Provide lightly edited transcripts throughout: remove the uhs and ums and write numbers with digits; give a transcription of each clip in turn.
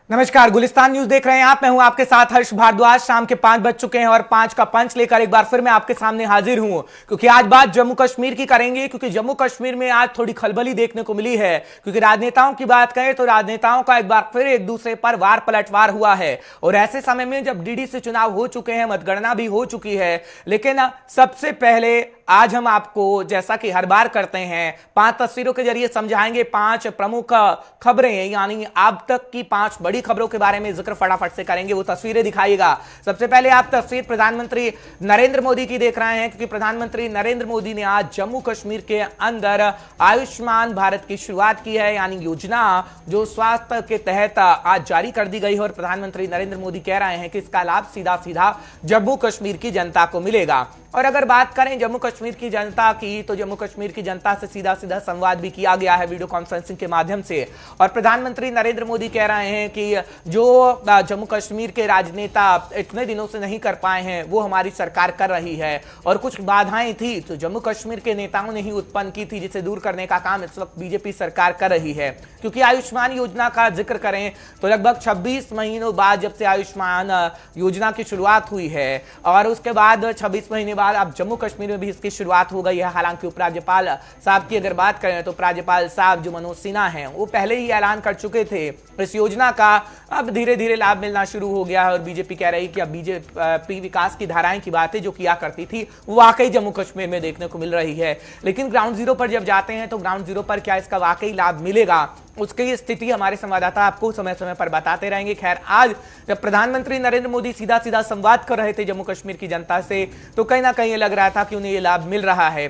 नमस्कार, गुलिस्तान न्यूज देख रहे हैं आप। मैं हूं आपके साथ हर्ष भारद्वाज। शाम के 5 बज चुके हैं और 5 का पंच लेकर एक बार फिर मैं आपके सामने हाजिर हूं, क्योंकि आज बात जम्मू कश्मीर की करेंगे। क्योंकि जम्मू कश्मीर में आज थोड़ी खलबली देखने को मिली है। क्योंकि राजनेताओं की बात करें तो राजनेताओं का एक बार फिर एक दूसरे पर वार पलटवार हुआ है। और ऐसे समय में जब डीडीसी चुनाव हो चुके हैं, मतगणना भी हो चुकी है, लेकिन सबसे पहले आज हम आपको, जैसा कि हर बार करते हैं, 5 तस्वीरों के जरिए समझाएंगे 5 प्रमुख खबरें, यानी अब तक की 5 बड़ी खबरों के बारे में जिक्र फटाफट से करेंगे। वो तस्वीरें दिखाइएगा। सबसे पहले आप तस्वीर प्रधानमंत्री नरेंद्र मोदी की देख रहे हैं, क्योंकि प्रधानमंत्री नरेंद्र मोदी ने आज जम्मू कश्मीर के अंदर आयुष्मान भारत की शुरुआत की है, यानी योजना जो स्वास्थ्य के तहत आज जारी कर दी गई है। और प्रधानमंत्री नरेंद्र मोदी कह रहे हैं कि इसका लाभ सीधा सीधा जम्मू कश्मीर की जनता को मिलेगा। और अगर बात करें जम्मू कश्मीर की जनता की, तो जम्मू कश्मीर की जनता से सीधा सीधा संवाद भी किया गया है वीडियो कॉन्फ्रेंसिंग के माध्यम से। और प्रधानमंत्री नरेंद्र मोदी कह रहे हैं कि जो जम्मू कश्मीर के राजनेता इतने दिनों से नहीं कर पाए हैं, वो हमारी सरकार कर रही है। और कुछ बाधाएं थी तो जम्मू कश्मीर के नेताओं ने ही उत्पन्न की थी, जिसे दूर करने का काम इस वक्त बीजेपी सरकार कर रही है। क्योंकि आयुष्मान योजना का जिक्र करें तो लगभग 26 महीनों बाद जब से आयुष्मान योजना की शुरुआत हुई है, और उसके बाद 26 महीने बाद अब जम्मू कश्मीर में भी इसकी शुरुआत हो गई है। हालांकि उपराज्यपाल साहब की अगर बात करें तो उपराज्यपाल साहब जो मनोज सिन्हा हैं, वो पहले ही ऐलान कर चुके थे इस योजना का। अब धीरे धीरे लाभ मिलना शुरू हो गया है और बीजेपी कह रही कि अब बीजेपी विकास की धाराएं की बातें जो किया करती थी वो वाकई जम्मू कश्मीर में देखने को मिल रही है। लेकिन ग्राउंड जीरो पर जब जाते हैं तो ग्राउंड जीरो पर क्या इसका वाकई लाभ मिलेगा, उसकी स्थिति हमारे संवाददाता आपको समय समय पर बताते रहेंगे। खैर, आज जब प्रधानमंत्री नरेंद्र मोदी सीधा सीधा संवाद कर रहे थे जम्मू कश्मीर की जनता से, तो कहीं ना कहीं लग रहा था कि उन्हें यह लाभ मिल रहा है।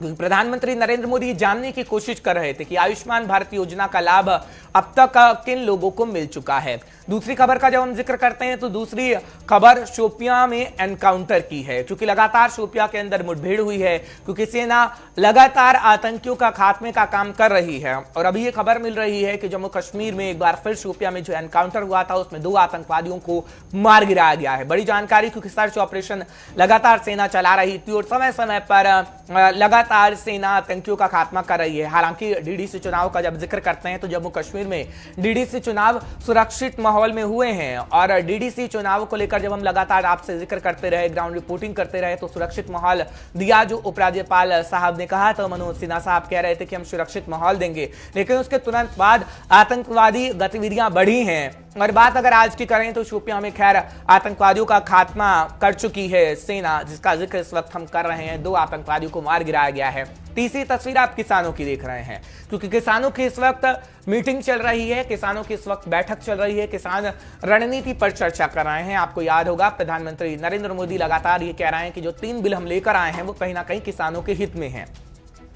प्रधानमंत्री नरेंद्र मोदी जानने की कोशिश कर रहे थे कि आयुष्मान भारत योजना का लाभ अब तक किन लोगों को मिल चुका है। दूसरी खबर का जब हम जिक्र करते हैं तो दूसरी खबर शोपियां में एनकाउंटर की है, क्योंकि लगातार शोपियां के अंदर मुठभेड़ हुई है, क्योंकि सेना लगातार आतंकियों का खात्मे का काम कर रही है। और अभी ये खबर मिल रही है कि जम्मू कश्मीर में एक बार फिर शोपियां में जो एनकाउंटर हुआ था उसमें 2 आतंकवादियों को मार गिराया गया है। बड़ी जानकारी, क्योंकि सर्च ऑपरेशन लगातार सेना चला रही थी और समय समय पर लगातार सेना आतंकियों का खात्मा कर रही है। हालांकि डीडीसी चुनाव का जब जिक्र करते हैं तो जम्मू कश्मीर में डीडीसी चुनाव सुरक्षित माहौल में हुए हैं। और डीडीसी चुनाव को लेकर जब हम लगातार आपसे जिक्र करते रहे, ग्राउंड रिपोर्टिंग करते रहे, तो सुरक्षित माहौल दिया जो उपराज्यपाल साहब ने कहा था। मनोज सिन्हा साहब कह रहे थे कि हम सुरक्षित माहौल देंगे, लेकिन उसके तुरंत बाद आतंकवादी गतिविधियां बढ़ी हैं। और बात अगर आज की करें तो शोपियां में खैर आतंकवादियों का खात्मा कर चुकी है सेना, जिसका जिक्र इस वक्त हम कर रहे हैं। 2 आतंकवादियों को मार गिराया गया है। तीसरी तस्वीर आप किसानों की देख रहे हैं, क्योंकि किसानों की इस वक्त मीटिंग चल रही है, किसानों की इस वक्त बैठक चल रही है, किसान रणनीति पर चर्चा कर रहे हैं। आपको याद होगा प्रधानमंत्री नरेंद्र मोदी लगातार ये कह रहे हैं कि जो 3 बिल हम लेकर आए हैं वो कहीं ना कहीं किसानों के हित में है।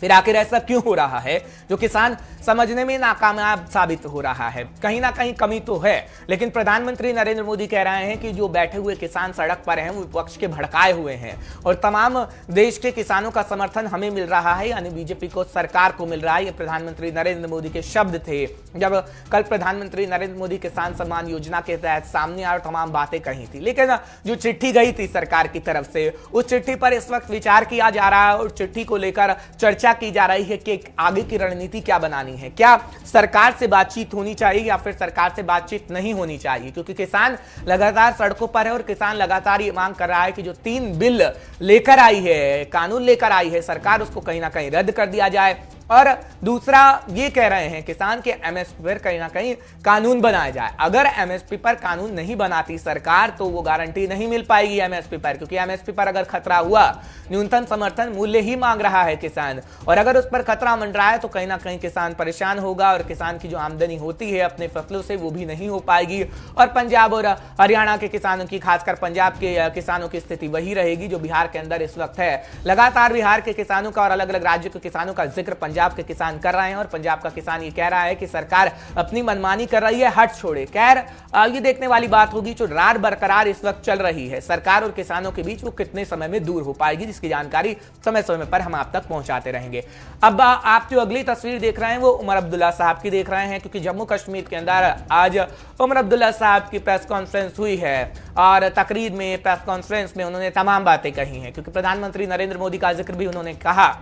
फिर आखिर ऐसा क्यों हो रहा है जो किसान समझने में नाकामयाब साबित हो रहा है? कहीं ना कहीं कमी तो है, लेकिन प्रधानमंत्री नरेंद्र मोदी कह रहे हैं कि जो बैठे हुए किसान सड़क पर हैं वो विपक्ष के भड़काए हुए हैं और तमाम देश के किसानों का समर्थन हमें मिल रहा है, यानी बीजेपी को, सरकार को मिल रहा है। ये प्रधानमंत्री नरेंद्र मोदी के शब्द थे जब कल प्रधानमंत्री नरेंद्र मोदी किसान सम्मान योजना के तहत सामने आए और तमाम बातें कही थी। लेकिन जो चिट्ठी गई थी सरकार की तरफ से, उस चिट्ठी पर इस वक्त विचार किया जा रहा है और चिट्ठी को लेकर चर्चा की जा रही है कि आगे की रणनीति क्या बनानी है। क्या सरकार से बातचीत होनी चाहिए या फिर सरकार से बातचीत नहीं होनी चाहिए? क्योंकि किसान लगातार सड़कों पर है और किसान लगातार ये मांग कर रहा है कि जो 3 बिल लेकर आई है, कानून लेकर आई है सरकार, उसको कहीं ना कहीं रद्द कर दिया जाए। और दूसरा ये कह रहे हैं किसान के एमएसपी पर कहीं ना कहीं कानून बनाया जाए। अगर एमएसपी पर कानून नहीं बनाती सरकार तो वो गारंटी नहीं मिल पाएगी एमएसपी पर, क्योंकि एमएसपी पर अगर खतरा हुआ, न्यूनतम समर्थन मूल्य ही मांग रहा है किसान, और अगर उस पर खतरा मंडरा है तो कहीं ना कहीं किसान परेशान होगा और किसान की जो आमदनी होती है अपने फसलों से वो भी नहीं हो पाएगी। और पंजाब और हरियाणा के किसानों की, खासकर पंजाब के किसानों की स्थिति वही रहेगी जो बिहार के अंदर इस वक्त है। लगातार बिहार के किसानों का और अलग अलग राज्यों के किसानों का जिक्र पंजाब के किसान कर रहे हैं और पंजाब का किसान ये कह रहा है कि सरकार अपनी मनमानी कर रही है, हट छोड़े। खैर, ये देखने वाली बात होगी जो रार बरकरार इस वक्त चल रही है सरकार और किसानों के बीच, वो कितने समय में दूर हो पाएगी, जिसकी जानकारी समय समय पर हम आप तक पहुंचाते रहेंगे। अब आप जो अगली तस्वीर देख रहे हैं वो उमर अब्दुल्ला साहब की देख रहे हैं, क्योंकि जम्मू कश्मीर के अंदर आज उमर अब्दुल्ला साहब की प्रेस कॉन्फ्रेंस हुई है और तकरीर में, प्रेस कॉन्फ्रेंस में उन्होंने तमाम बातें कही हैं। क्योंकि प्रधानमंत्री नरेंद्र मोदी का जिक्र भी उन्होंने कहा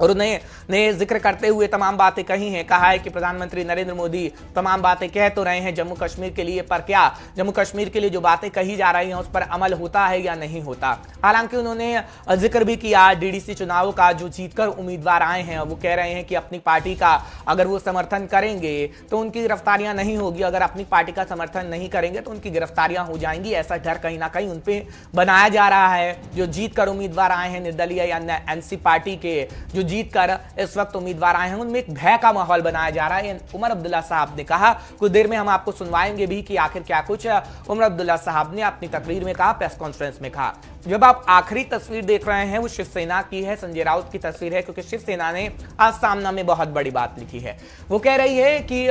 और उन्हें जिक्र करते हुए तमाम बातें कही हैं। कहा है कि प्रधानमंत्री नरेंद्र मोदी तमाम बातें कह तो रहे हैं जम्मू कश्मीर के लिए, पर क्या जम्मू कश्मीर के लिए जो बातें कही जा रही हैं उस पर अमल होता है या नहीं होता। हालांकि उन्होंने जिक्र भी किया डीडीसी चुनाव का, जो जीतकर उम्मीदवार आए हैं वो कह रहे हैं कि अपनी पार्टी का अगर वो समर्थन करेंगे तो उनकी गिरफ्तारियां नहीं होगी, अगर अपनी पार्टी का समर्थन नहीं करेंगे तो उनकी गिरफ्तारियां हो जाएंगी। ऐसा डर कहीं ना कहीं उन पर बनाया जा रहा है। जो जीतकर उम्मीदवार आए हैं निर्दलीय या एनसी पार्टी के, जो जीतकर इस वक्त उम्मीदवार आए हैं, उनमें एक भय का माहौल बनाया जा रहा है। उमर अब्दुल्ला साहब ने कहा, कुछ देर में हम आपको सुनवाएंगे भी कि आखिर क्या कुछ उमर अब्दुल्ला साहब ने अपनी तकरीर में कहा, प्रेस कॉन्फ्रेंस में कहा। जब आप आखिरी तस्वीर देख रहे हैं वो शिवसेना की है, संजय राउत की तस्वीर है, क्योंकि शिवसेना ने आज सामना में बहुत बड़ी बात लिखी है। वो कह रही है कि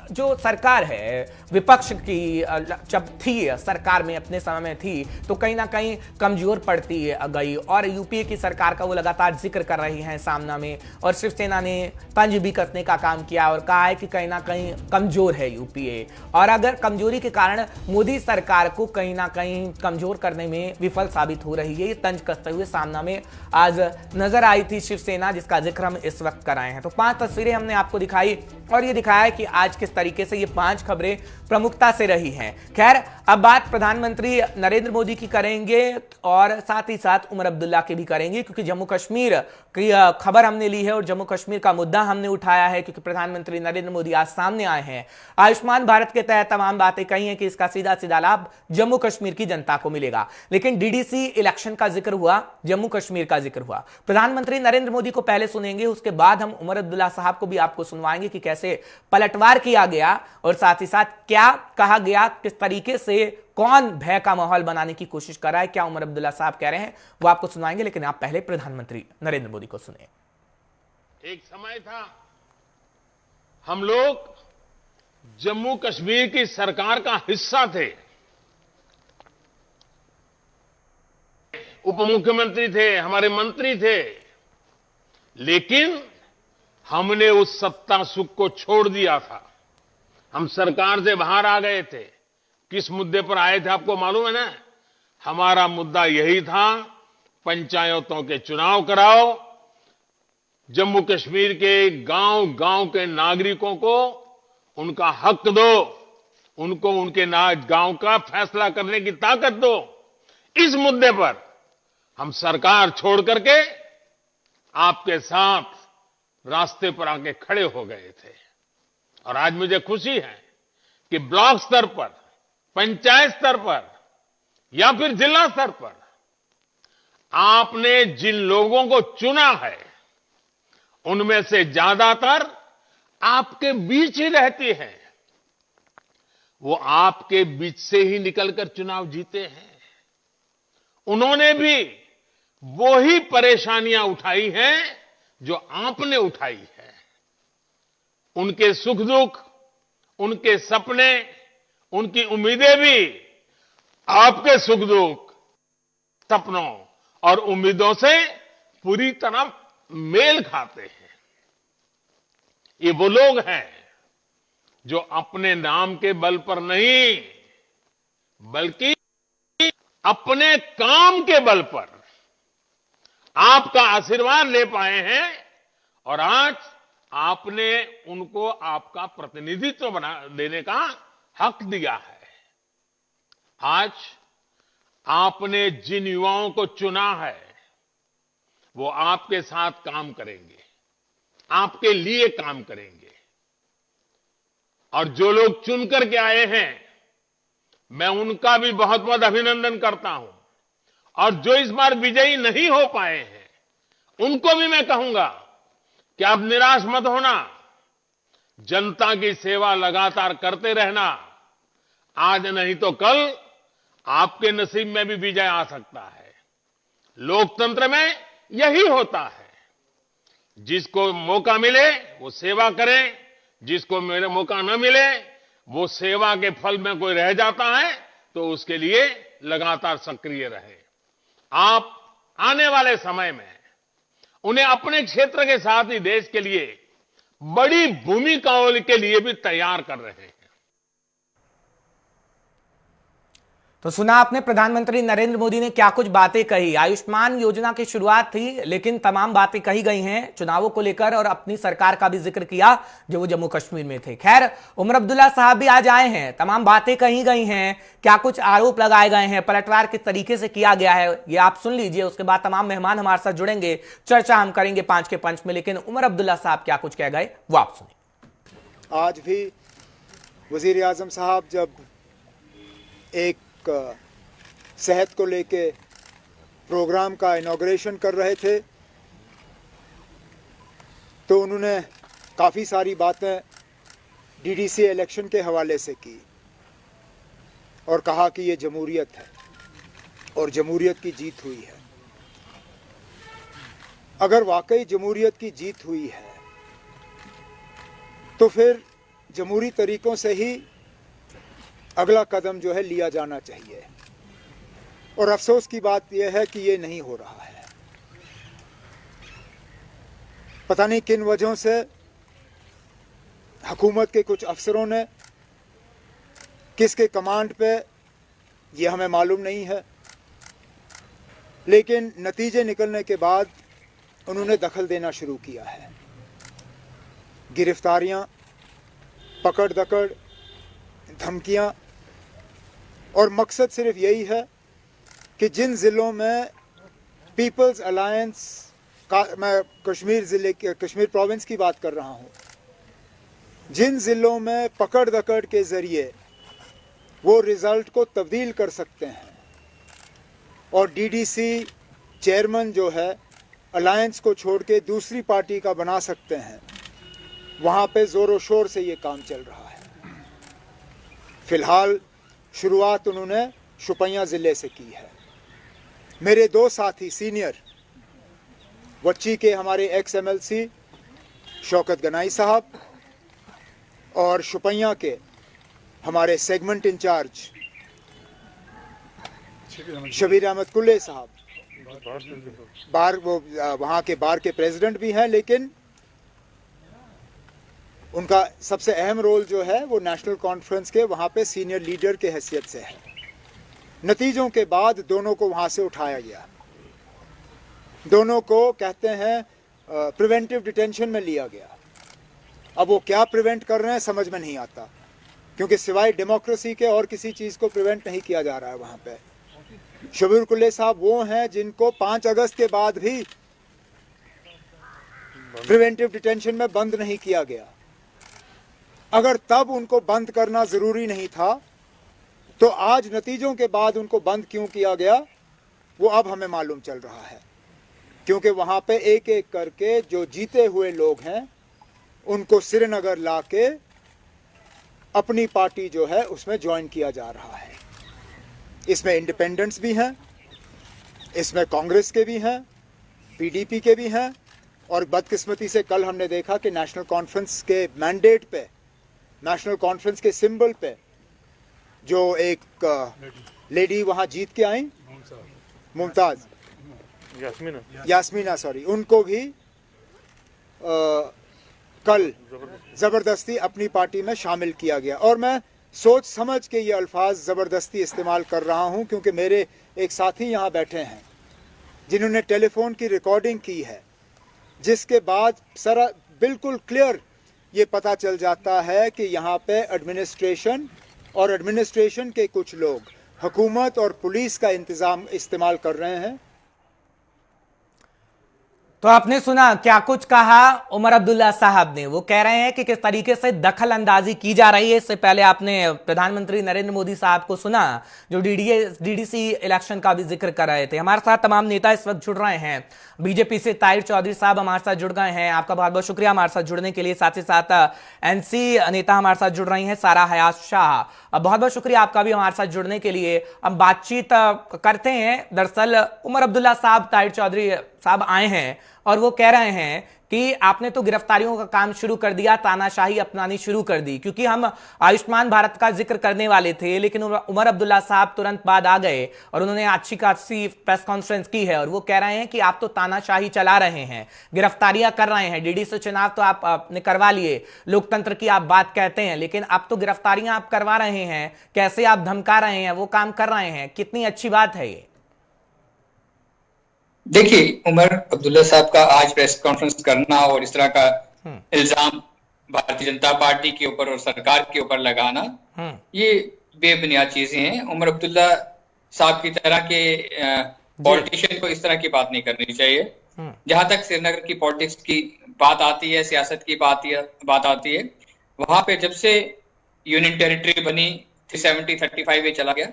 जो सरकार है विपक्ष की जब थी सरकार में अपने समय में थी तो कहीं ना कहीं कमजोर पड़ती गई, और यूपीए की सरकार का वो लगातार जिक्र कर रही हैं सामना में, और शिवसेना ने पंज भी कसने का काम किया और कहा है कि कहीं ना कहीं कमजोर है यूपीए, और अगर कमजोरी के कारण मोदी सरकार को कहीं ना कहीं कमजोर करने में विफल साबित हो रही है। ये तंज कसते हुए सामना में आज नजर आई थी शिवसेना, जिसका जिक्र हम इस वक्त कर रहे हैं। तो 5 तस्वीरें हमने आपको दिखाई और ये दिखाया कि आज किस तरीके से ये 5 खबरें प्रमुखता से रही हैं। खैर, अब बात प्रधानमंत्री नरेंद्र मोदी की करेंगे और साथ ही साथ उमर अब्दुल्ला की भी करेंगे, क्योंकि जम्मू कश्मीर की खबर हमने ली है और जम्मू कश्मीर का मुद्दा हमने उठाया है, क्योंकि प्रधानमंत्री नरेंद्र मोदी आज सामने आए हैं। आयुष्मान भारत के तहत तमाम बातें कही हैं कि इसका सीधा सीधा लाभ जम्मू कश्मीर की जनता को मिलेगा, लेकिन डीडीसी इलेक्शन का जिक्र हुआ, जम्मू कश्मीर का जिक्र हुआ। प्रधानमंत्री नरेंद्र मोदी को पहले सुनेंगे, उसके बाद हम उमर अब्दुल्ला साहब को भी आपको सुनवाएंगे कि कैसे पलटवार किया गया और साथ ही साथ क्या कहा गया, किस तरीके से कौन भय का माहौल बनाने की कोशिश कर रहा है, क्या उमर अब्दुल्ला साहब कह रहे हैं, वो आपको सुनाएंगे। लेकिन आप पहले प्रधानमंत्री नरेंद्र मोदी को सुने। एक समय था हम लोग जम्मू कश्मीर की सरकार का हिस्सा थे, उप मुख्यमंत्री थे, हमारे मंत्री थे, लेकिन हमने उस सत्ता सुख को छोड़ दिया था। हम सरकार से बाहर आ गए थे। किस मुद्दे पर आए थे आपको मालूम है ना? हमारा मुद्दा यही था, पंचायतों के चुनाव कराओ, जम्मू कश्मीर के गांव गांव के नागरिकों को उनका हक दो, उनको उनके गांव का फैसला करने की ताकत दो। इस मुद्दे पर हम सरकार छोड़ करके आपके साथ रास्ते पर आके खड़े हो गए थे। और आज मुझे खुशी है कि ब्लॉक स्तर पर, पंचायत स्तर पर या फिर जिला स्तर पर आपने जिन लोगों को चुना है उनमें से ज्यादातर आपके बीच ही रहती हैं। वो आपके बीच से ही निकलकर चुनाव जीते हैं। उन्होंने भी वो ही परेशानियां उठाई हैं जो आपने उठाई है। उनके सुख दुख, उनके सपने, उनकी उम्मीदें भी आपके सुख दुख, सपनों और उम्मीदों से पूरी तरह मेल खाते हैं। ये वो लोग हैं जो अपने नाम के बल पर नहीं, बल्कि अपने काम के बल पर आपका आशीर्वाद ले पाए हैं, और आज आपने उनको आपका प्रतिनिधित्व बना देने का हक दिया है। आज आपने जिन युवाओं को चुना है वो आपके साथ काम करेंगे, आपके लिए काम करेंगे। और जो लोग चुन करके आए हैं, मैं उनका भी बहुत बहुत अभिनंदन करता हूं। और जो इस बार विजयी नहीं हो पाए हैं, उनको भी मैं कहूंगा कि आप निराश मत होना, जनता की सेवा लगातार करते रहना। आज नहीं तो कल आपके नसीब में भी विजय आ सकता है। लोकतंत्र में यही होता है, जिसको मौका मिले वो सेवा करे, जिसको मेरे मौका न मिले वो सेवा के फल में कोई रह जाता है तो उसके लिए लगातार सक्रिय रहे। आप आने वाले समय में उन्हें अपने क्षेत्र के साथ ही देश के लिए बड़ी भूमिकाओं के लिए भी तैयार कर रहे हैं। तो सुना आपने प्रधानमंत्री नरेंद्र मोदी ने क्या कुछ बातें कही। आयुष्मान योजना की शुरुआत थी, लेकिन तमाम बातें कही गई हैं चुनावों को लेकर, और अपनी सरकार का भी जिक्र किया जो वो जम्मू कश्मीर में थे। खैर, उमर अब्दुल्ला साहब भी आज आए हैं, तमाम बातें कही गई हैं, क्या कुछ आरोप लगाए गए हैं, पलटवार किस तरीके से किया गया है, ये आप सुन लीजिए। उसके बाद तमाम मेहमान हमारे साथ जुड़ेंगे, चर्चा हम करेंगे 5 के पंच में। लेकिन उमर अब्दुल्ला साहब क्या कुछ कह गए वो आप सुनिए। आज भी वजीर आजम साहब जब एक सेहत को लेके प्रोग्राम का इनॉग्रेशन कर रहे थे तो उन्होंने काफ़ी सारी बातें डीडीसी इलेक्शन के हवाले से की और कहा कि ये जमहूरियत है और जमहूरियत की जीत हुई है। अगर वाकई जमहूरियत की जीत हुई है तो फिर जमहूरी तरीकों से ही अगला कदम जो है लिया जाना चाहिए, और अफसोस की बात यह है कि ये नहीं हो रहा है। पता नहीं किन वजहों से हुकूमत के कुछ अफसरों ने किसके कमांड पे, ये हमें मालूम नहीं है, लेकिन नतीजे निकलने के बाद उन्होंने दखल देना शुरू किया है। गिरफ्तारियां, पकड़ दकड़, धमकियां, और मकसद सिर्फ यही है कि जिन ज़िलों में पीपल्स अलायंस का, मैं कश्मीर ज़िले के, कश्मीर प्रोविंस की बात कर रहा हूँ, जिन ज़िलों में पकड़ दकड़ के ज़रिए वो रिज़ल्ट को तब्दील कर सकते हैं और डीडीसी चेयरमैन जो है अलायंस को छोड़ के दूसरी पार्टी का बना सकते हैं, वहाँ पे ज़ोरों शोर से ये काम चल रहा है। फ़िलहाल शुरुआत उन्होंने शुपियाँ ज़िले से की है। मेरे दो साथी सीनियर वच्ची के हमारे एक्स MLC शौकत गनाई साहब और शुपियाँ के हमारे सेगमेंट इंचार्ज शबीर अहमद कुल्ले साहब, बार वो वहाँ के बार के प्रेसिडेंट भी हैं, लेकिन उनका सबसे अहम रोल जो है वो नेशनल कॉन्फ्रेंस के वहाँ पे सीनियर लीडर के हैसियत से है। नतीजों के बाद दोनों को वहाँ से उठाया गया, दोनों को कहते हैं प्रिवेंटिव डिटेंशन में लिया गया। अब वो क्या प्रिवेंट कर रहे हैं समझ में नहीं आता, क्योंकि सिवाय डेमोक्रेसी के और किसी चीज़ को प्रिवेंट नहीं किया जा रहा है वहाँ पे। शबीर कुल्ले साहब वो हैं जिनको 5 अगस्त के बाद भी प्रिवेंटिव डिटेंशन में बंद नहीं किया गया। अगर तब उनको बंद करना ज़रूरी नहीं था तो आज नतीजों के बाद उनको बंद क्यों किया गया वो अब हमें मालूम चल रहा है, क्योंकि वहाँ पे एक एक करके जो जीते हुए लोग हैं उनको श्रीनगर लाके अपनी पार्टी जो है उसमें ज्वाइन किया जा रहा है। इसमें इंडिपेंडेंट्स भी हैं, इसमें कांग्रेस के भी हैं, PDP के भी हैं, और बदकिस्मती से कल हमने देखा कि नेशनल कॉन्फ्रेंस के मैंडेट पे, नेशनल कॉन्फ्रेंस के सिंबल पे जो एक लेडी वहाँ जीत के आई, मुमताज़ यास्मीना सॉरी, उनको भी कल ज़बरदस्ती अपनी पार्टी में शामिल किया गया। और मैं सोच समझ के ये अल्फाज ज़बरदस्ती इस्तेमाल कर रहा हूँ क्योंकि मेरे एक साथी यहाँ बैठे हैं जिन्होंने टेलीफोन की रिकॉर्डिंग की है, जिसके बाद सारा बिल्कुल क्लियर ये पता चल जाता है कि यहाँ पे एडमिनिस्ट्रेशन और एडमिनिस्ट्रेशन के कुछ लोग हुकूमत और पुलिस का इस्तेमाल कर रहे हैं। तो आपने सुना क्या कुछ कहा उमर अब्दुल्ला साहब ने। वो कह रहे हैं कि किस तरीके से दखल अंदाजी की जा रही है। इससे पहले आपने प्रधानमंत्री नरेंद्र मोदी साहब को सुना जो डीडीसी इलेक्शन का भी जिक्र कर रहे थे। हमारे साथ तमाम नेता इस वक्त जुड़ रहे हैं। बीजेपी से ताहिर चौधरी साहब हमारे साथ जुड़ गए हैं, आपका बहुत बहुत शुक्रिया हमारे साथ जुड़ने के लिए। साथ ही साथ NC नेता हमारे साथ जुड़ रही हैं सारा हयात शाह, बहुत बहुत शुक्रिया आपका भी हमारे साथ जुड़ने के लिए। हम बातचीत करते हैं। दरअसल उमर अब्दुल्ला साहब, ताहिर चौधरी साहब आए हैं और वो कह रहे हैं कि आपने तो गिरफ्तारियों का काम शुरू कर दिया, तानाशाही अपनानी शुरू कर दी, क्योंकि हम आयुष्मान भारत का जिक्र करने वाले थे, लेकिन उमर अब्दुल्ला साहब तुरंत बाद आ गए और उन्होंने अच्छी खासी प्रेस कॉन्फ्रेंस की है और वो कह रहे हैं कि आप तो तानाशाही चला रहे हैं, गिरफ्तारियां कर रहे हैं, डीडी से चुनाव तो आपने करवा लिए, लोकतंत्र की आप बात कहते हैं, लेकिन अब तो गिरफ्तारियां आप करवा रहे हैं, कैसे आप धमका रहे हैं, वो काम कर रहे हैं, कितनी अच्छी बात है ये? देखिए, उमर अब्दुल्ला साहब का आज प्रेस कॉन्फ्रेंस करना और इस तरह का इल्जाम भारतीय जनता पार्टी के ऊपर और सरकार के ऊपर लगाना, ये बेबुनियाद चीजें हैं। उमर अब्दुल्ला साहब की तरह के पॉलिटिशियन को इस तरह की बात नहीं करनी चाहिए। जहां तक श्रीनगर की पॉलिटिक्स की बात आती है, सियासत की बात आती है, वहां पे जब से यूनियन टेरिटरी बनी 370-35 में चला गया,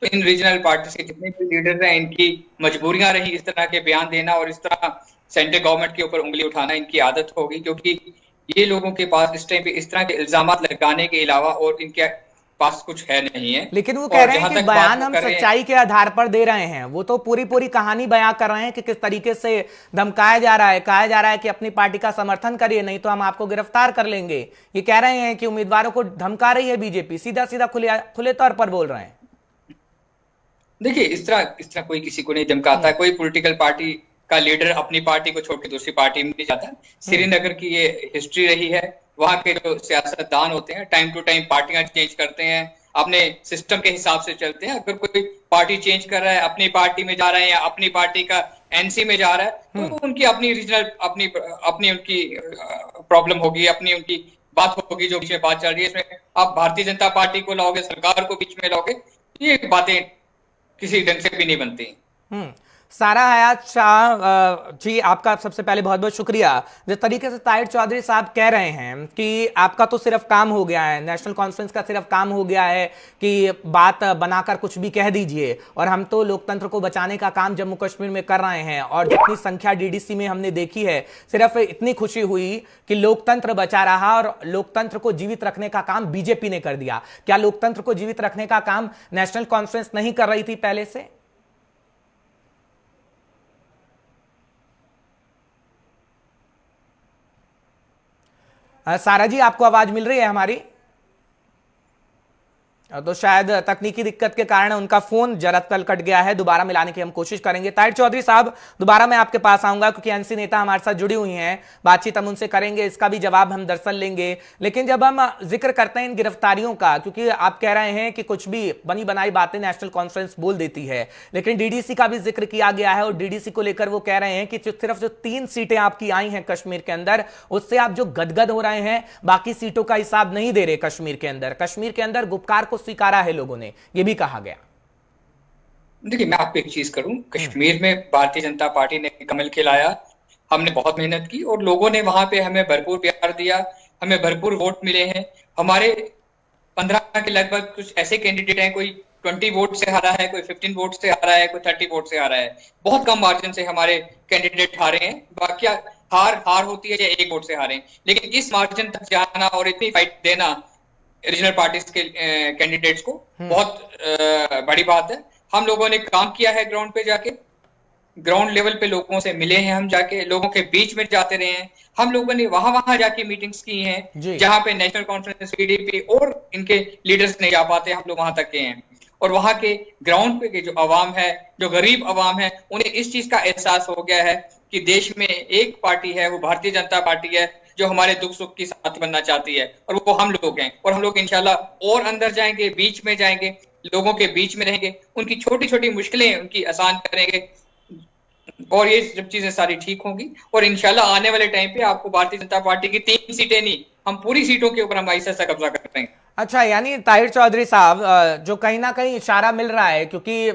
तो इन रीजनल पार्टी के जितने भी लीडर हैं, इनकी मजबूरियां रही इस तरह के बयान देना और इस तरह सेंट्रल गवर्नमेंट के ऊपर उंगली उठाना, इनकी आदत होगी, क्योंकि ये लोगों के पास इस टाइम पे इस तरह के इल्जाम लगाने के अलावा और इनके पास कुछ है नहीं है। लेकिन वो कह रहे हैं कि बयान हम सच्चाई के आधार पर दे रहे हैं, वो तो पूरी कहानी बयां कर रहे हैं कि किस तरीके से धमकाया जा रहा है, कहा जा रहा है कि अपनी पार्टी का समर्थन करिए नहीं तो हम आपको गिरफ्तार कर लेंगे। ये कह रहे हैं कि उम्मीदवारों को धमका रही है बीजेपी, सीधा खुले तौर पर बोल रहे हैं। देखिए, इस तरह कोई किसी को नहीं धमकाता। कोई पॉलिटिकल पार्टी का लीडर अपनी पार्टी को छोड़ के दूसरी पार्टी में नहीं जाता। श्रीनगर की ये हिस्ट्री रही है। वहां के जो सियासतदान होते हैं टाइम टू टाइम पार्टियां चेंज करते हैं, अपने सिस्टम के हिसाब से चलते हैं। अगर कोई पार्टी चेंज कर रहा है, अपनी पार्टी में जा रहे हैं या अपनी पार्टी का एनसी में जा रहा है, तो उनकी अपनी रीजनल अपनी उनकी प्रॉब्लम होगी, अपनी उनकी बात होगी जो बीच में बात चल रही है। इसमें आप भारतीय जनता पार्टी को लाओगे, सरकार को बीच में लाओगे, ये बातें किसी ढंग से भी नहीं बनती। सारा हयात शाह जी, आपका सबसे पहले बहुत बहुत शुक्रिया। जिस तरीके से ताहिर चौधरी साहब कह रहे हैं कि आपका तो सिर्फ काम हो गया है, नेशनल कॉन्फ्रेंस का सिर्फ काम हो गया है कि बात बनाकर कुछ भी कह दीजिए, और हम तो लोकतंत्र को बचाने का काम जम्मू कश्मीर में कर रहे हैं, और जितनी संख्या डीडीसी में हमने देखी है, सिर्फ इतनी खुशी हुई कि लोकतंत्र बचा रहा और लोकतंत्र को जीवित रखने का काम बीजेपी ने कर दिया। क्या लोकतंत्र को जीवित रखने का काम नेशनल कॉन्फ्रेंस नहीं कर रही थी पहले से? सारा जी, आपको आवाज मिल रही है हमारी? तो शायद तकनीकी दिक्कत के कारण उनका फोन जरा तल कट गया है, दोबारा मिलाने की हम कोशिश करेंगे। ताहिर चौधरी साहब, दोबारा मैं आपके पास आऊंगा क्योंकि एनसी नेता हमारे साथ जुड़ी हुई हैं, बातचीत हम उनसे करेंगे, इसका भी जवाब हम दरअसल लेंगे। लेकिन जब हम जिक्र करते हैं इन गिरफ्तारियों का, क्योंकि आप कह रहे हैं कि कुछ भी बनी बनाई बातें नेशनल कॉन्फ्रेंस बोल देती है, लेकिन डीडीसी का भी जिक्र किया गया है और डीडीसी को लेकर वो कह रहे हैं कि सिर्फ जो 3 सीटें आपकी आई हैं कश्मीर के अंदर, उससे आप जो गदगद हो रहे हैं, बाकी सीटों का हिसाब नहीं दे रहे। कश्मीर के अंदर गुपकार को स्वीकारा है लोगों ने, यह भी कहा गया। देखिए, मैं आपको एक चीज करूं, कश्मीर में भारतीय जनता पार्टी ने कमल खिलाया, हमने बहुत मेहनत की और लोगों ने वहां पे हमें भरपूर प्यार दिया, हमें भरपूर वोट मिले हैं। हमारे 15 के लगभग कुछ ऐसे कैंडिडेट हैं, कोई 20 वोट से हारा है, कोई 15 वोट से हारा है, कोई 30 वोट से हारा है। बहुत कम मार्जिन से हमारे कैंडिडेट हारे हैं। बाकी हार होती है या 1 वोट से हारे, लेकिन इस मार्जिन तक जाना और इतनी फाइट देना रीजनल पार्टीज के कैंडिडेट्स को बहुत बड़ी बात है। हम लोगों ने काम किया है, ग्राउंड पे जाके, ग्राउंड लेवल पे लोगों से मिले हैं, हम जाके लोगों के बीच में जाते रहे हैं। हम लोगों ने वहां जाके मीटिंग्स की हैं जहां पे नेशनल कॉन्फ्रेंस, पीडीपी और इनके लीडर्स नहीं जा पाते, हम लोग वहां तक गए हैं। और वहां के ग्राउंड पे के जो अवाम है, जो गरीब अवाम है, उन्हें इस चीज का एहसास हो गया है कि देश में एक पार्टी है, वो भारतीय जनता पार्टी है, जो हमारे दुख सुख की साथी बनना चाहती है, और वो हम लोग हैं। और हम लोग इंशाल्लाह और अंदर जाएंगे, बीच में जाएंगे, लोगों के बीच में रहेंगे, उनकी छोटी छोटी मुश्किलें उनकी आसान करेंगे, और ये जब चीजें सारी ठीक होंगी और इंशाल्लाह आने वाले टाइम पे आपको भारतीय जनता पार्टी की 3 सीटें नहीं, हम पूरी सीटों के ऊपर हम ऐसा कब्जा कर हैं। अच्छा, यानी ताहिर चौधरी साहब, जो कहीं ना कहीं इशारा मिल रहा है, क्योंकि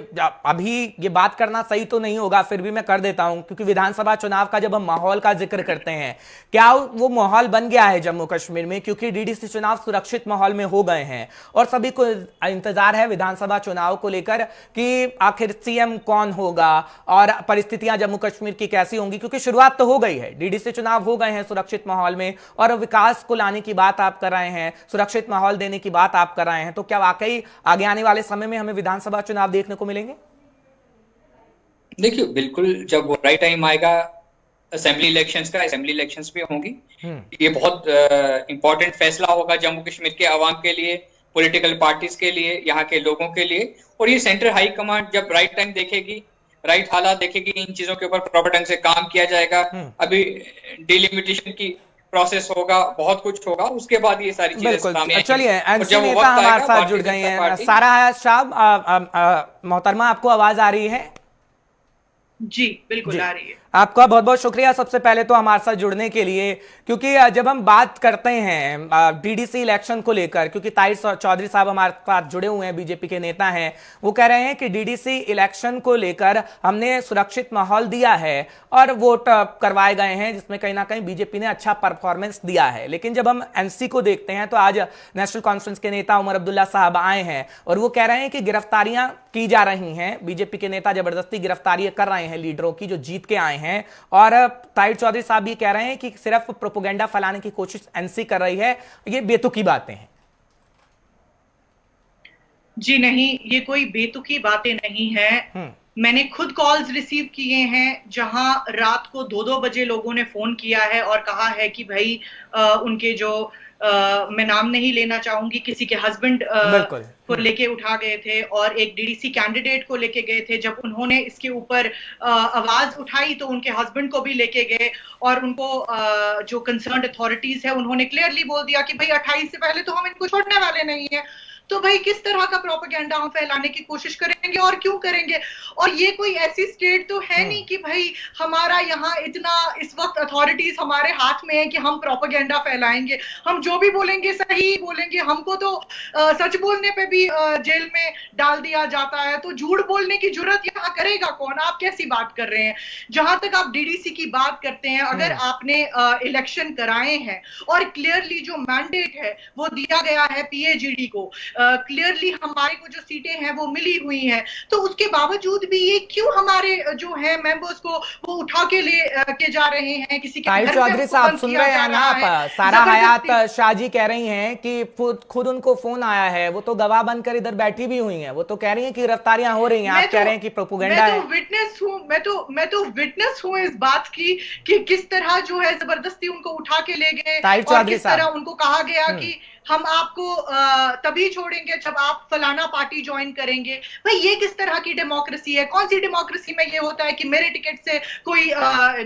अभी ये बात करना सही तो नहीं होगा, फिर भी मैं कर देता हूं, क्योंकि विधानसभा चुनाव का जब हम माहौल का जिक्र करते हैं, क्या वो माहौल बन गया है जम्मू कश्मीर में? क्योंकि डीडीसी चुनाव सुरक्षित माहौल में हो गए हैं और सभी को इंतजार है विधानसभा चुनाव को लेकर कि आखिर सीएम कौन होगा और परिस्थितियां जम्मू कश्मीर की कैसी होंगी, क्योंकि शुरुआत तो हो गई है, डीडीसी चुनाव हो गए हैं सुरक्षित माहौल में, और विकास को लाने की बात आप कर रहे हैं, सुरक्षित माहौल देने की बात आप कर रहे हैं। तो क्या वाकई आगे आने वाले समय में हमें विधानसभा चुनाव देखने को मिलेंगे? देखिए, बिल्कुल, जब वो राइट टाइम आएगा असेंबली इलेक्शंस का, असेंबली इलेक्शंस भी होंगी। ये बहुत इंपॉर्टेंट फैसला होगा जम्मू कश्मीर के अवाम के लिए, पॉलिटिकल पार्टीज के लिए, यहाँ के लोगों के लिए। और ये सेंट्रल हाई कमांड जब राइट टाइम देखेगी, राइट हालात देखेगी, इन चीजों के ऊपर प्रॉपर ढंग से काम किया जाएगा। अभी डिलिमिटेशन की प्रोसेस होगा, बहुत कुछ होगा, उसके बाद ये सारी चीजें सामने बिल्कुल। आएंगी। चलिए, और एनसी जब वो नेता वक्त हमारे आएगा, साथ जुड़ भारतीय गए जनता हैं। पार्टी। सारा हयात साहब, मोहतरमा, आपको आवाज आ रही है? जी बिल्कुल आ रही है। आपका बहुत बहुत शुक्रिया सबसे पहले तो हमारे साथ जुड़ने के लिए, क्योंकि जब हम बात करते हैं डीडीसी इलेक्शन को लेकर, क्योंकि ताहिर चौधरी साहब हमारे साथ जुड़े हुए हैं, बीजेपी के नेता हैं, वो कह रहे हैं कि डीडीसी इलेक्शन को लेकर हमने सुरक्षित माहौल दिया है और वोट करवाए गए हैं, जिसमें कहीं ना कहीं बीजेपी ने अच्छा परफॉर्मेंस दिया है। लेकिन जब हम एनसी को देखते हैं तो आज नेशनल कॉन्फ्रेंस के नेता उमर अब्दुल्ला साहब आए हैं और वो कह रहे हैं कि गिरफ्तारियां की जा रही हैं, बीजेपी के नेता जबरदस्ती गिरफ्तारियां कर रहे हैं लीडरों की जो जीत के आए हैं। और ताहिर चौधरी साहब ये कह रहे हैं कि सिर्फ प्रोपेगेंडा फैलाने की कोशिश एनसी कर रही है। ये बेतुकी बातें हैं। जी नहीं, ये कोई बेतुकी बातें नहीं है। मैंने खुद कॉल्स रिसीव किए हैं जहां रात को 2-2 बजे लोगों ने फोन किया है और कहा है कि भाई उनके जो मैं नाम नहीं लेना चाहूंगी, किसी के हस्बैंड को लेके उठा गए थे और एक डीडीसी कैंडिडेट को लेके गए थे। जब उन्होंने इसके ऊपर आवाज उठाई तो उनके हस्बैंड को भी लेके गए और उनको जो कंसर्न्ड अथॉरिटीज है उन्होंने क्लियरली बोल दिया कि भाई 28 से पहले तो हम इनको छोड़ने वाले नहीं है। तो भाई किस तरह का प्रोपेगेंडा हम फैलाने की कोशिश करेंगे और क्यों करेंगे? और ये कोई ऐसी स्टेट तो है नहीं कि भाई हमारा यहाँ इतना इस वक्त अथॉरिटीज हमारे हाथ में है कि हम प्रोपेगेंडा फैलाएंगे। हम जो भी बोलेंगे सही बोलेंगे। हमको तो सच बोलने पे भी जेल में डाल दिया जाता है, तो झूठ बोलने की जरूरत यहाँ करेगा कौन? आप कैसी बात कर रहे हैं? जहां तक आप डीडीसी की बात करते हैं, अगर आपने इलेक्शन कराए हैं और क्लियरली जो मैंडेट है वो दिया गया है पीएजीडी को, क्लियरली हमारे को जो सीटें हैं वो मिली हुई हैं, तो उसके बावजूद भी ये क्यों हमारे जो है मेंबर्स को वो उठा के ले के जा रहे हैं? किसी के घर पे चौधरी साहब सुन रहे हैं ना आप? सारा हयात शाह जी कह रही हैं कि खुद उनको फोन आया है, वो तो गवाह बनकर इधर बैठी भी हुई हैं, वो तो कह रही हैं कि गिरफ्तारियां हो रही हैं, आप कह रहे हैं कि प्रोपेगेंडा है। विटनेस हूं इस बात की कि किस तरह जो है जबरदस्ती उनको उठा के ले गए और किस तरह उनको कहा गया कि हम आपको तभी छोड़ेंगे जब आप फलाना पार्टी ज्वाइन करेंगे। भाई ये किस तरह की डेमोक्रेसी है? कौन सी डेमोक्रेसी में ये होता है कि मेरे टिकट से कोई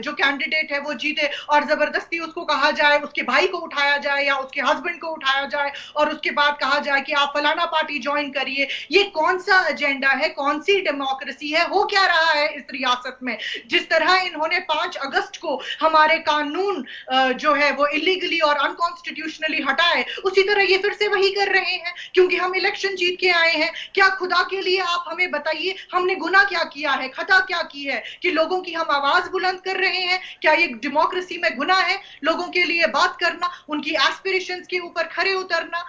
जो कैंडिडेट है वो जीते और जबरदस्ती उसको कहा जाए, उसके भाई को उठाया जाए या उसके हस्बैंड को उठाया जाए और उसके बाद कहा जाए कि आप फलाना पार्टी ज्वाइन करिए? ये कौन सा एजेंडा है? कौन सी डेमोक्रेसी है? हो क्या रहा है इस रियासत में? जिस तरह इन्होंने 5 अगस्त को हमारे कानून जो है वो इलीगली और अनकॉन्स्टिट्यूशनली हटाए, उसी तरह ये फिर से वही कर रहे हैं क्योंकि हम इलेक्शन जीत के आए हैं। क्या खुदा के लिए आप हमें बताइए, हमने गुनाह क्या किया है, खता क्या की है कि लोगों की हम आवाज बुलंद कर रहे हैं? क्या ये डेमोक्रेसी में गुनाह है लोगों के लिए बात करना, उनकी एस्पिरेशंस के ऊपर खरे उतरना?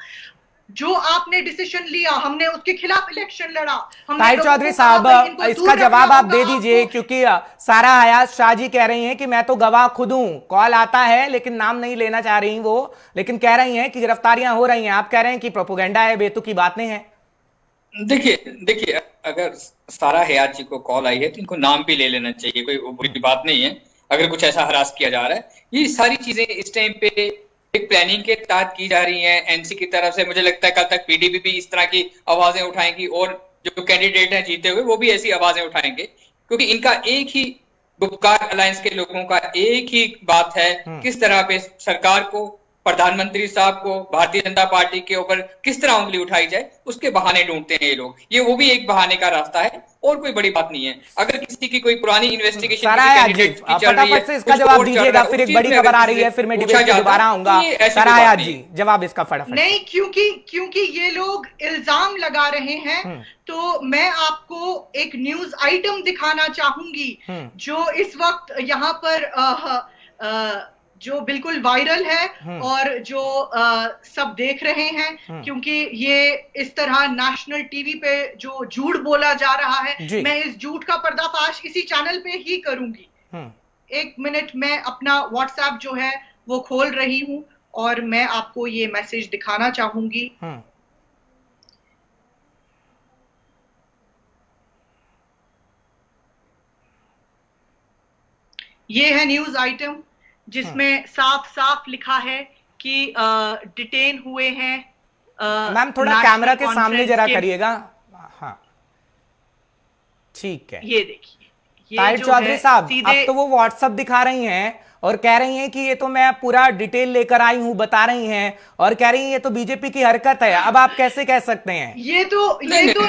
जो आपने डिसीजन लिया, हमने उसके खिलाफ इलेक्शन लड़ा। ताहिर चौधरी साहब, इसका जवाब आप दे दीजिए, क्योंकि सारा हयात शाह जी कह रही हैं कि मैं तो गवाह खुद हूं, कॉल आता है लेकिन नाम नहीं लेना चाह रही वो, लेकिन कह रही हैं कि गिरफ्तारियां हो रही हैं। आप कह रहे हैं कि प्रोपेगेंडा है, बेतुकी बातें हैं। देखिए अगर सारा हयात जी को कॉल आई है तो इनको नाम भी ले लेना चाहिए, कोई बुरी बात नहीं है। अगर कुछ ऐसा हरास किया जा रहा है, ये सारी चीजें इस टाइम पे एक प्लानिंग के तहत की जा रही है एनसी की तरफ से। मुझे लगता है कल तक पीडीपी भी इस तरह की आवाजें उठाएंगी और जो कैंडिडेट हैं जीते हुए वो भी ऐसी आवाजें उठाएंगे, क्योंकि इनका एक ही गुपकार अलायंस के लोगों का एक ही बात है, किस तरह पे सरकार को, प्रधानमंत्री साहब को, भारतीय जनता पार्टी के ऊपर किस तरह उंगली उठाई जाए, उसके बहाने ढूंढते हैं ये लोग। ये वो भी एक बहाने का रास्ता है और कोई बड़ी बात नहीं है। अगर किसी की कोई पुरानी इन्वेस्टिगेशन फटाफट से इसका जवाब दीजिएगा, फिर एक बड़ी खबर आ रही है, फिर मैं डिबेट में दोबारा आऊंगा। सराया जी जवाब इसका फटाफट। नहीं, क्योंकि ये लोग इल्जाम लगा रहे हैं, तो मैं आपको एक न्यूज आइटम दिखाना चाहूंगी जो इस वक्त यहाँ पर जो बिल्कुल वायरल है और जो सब देख रहे हैं, क्योंकि ये इस तरह नेशनल टीवी पे जो झूठ बोला जा रहा है, मैं इस झूठ का पर्दाफाश इसी चैनल पे ही करूंगी। 1 मिनट, मैं अपना व्हाट्सएप जो है वो खोल रही हूं और मैं आपको ये मैसेज दिखाना चाहूंगी। ये है न्यूज आइटम जिसमें साफ साफ लिखा है कि डिटेन हुए हैं। मैम थोड़ा कैमरा के सामने जरा करिएगा। हाँ ठीक है। ये देखिए, ताहिर चौधरी साहब, अब तो वो व्हाट्सएप दिखा रही हैं और कह रही हैं कि ये तो मैं पूरा डिटेल लेकर आई हूं, बता रही हैं, और कह रही हैं ये तो बीजेपी की हरकत है। अब आप कैसे कह सकते हैं? ये तो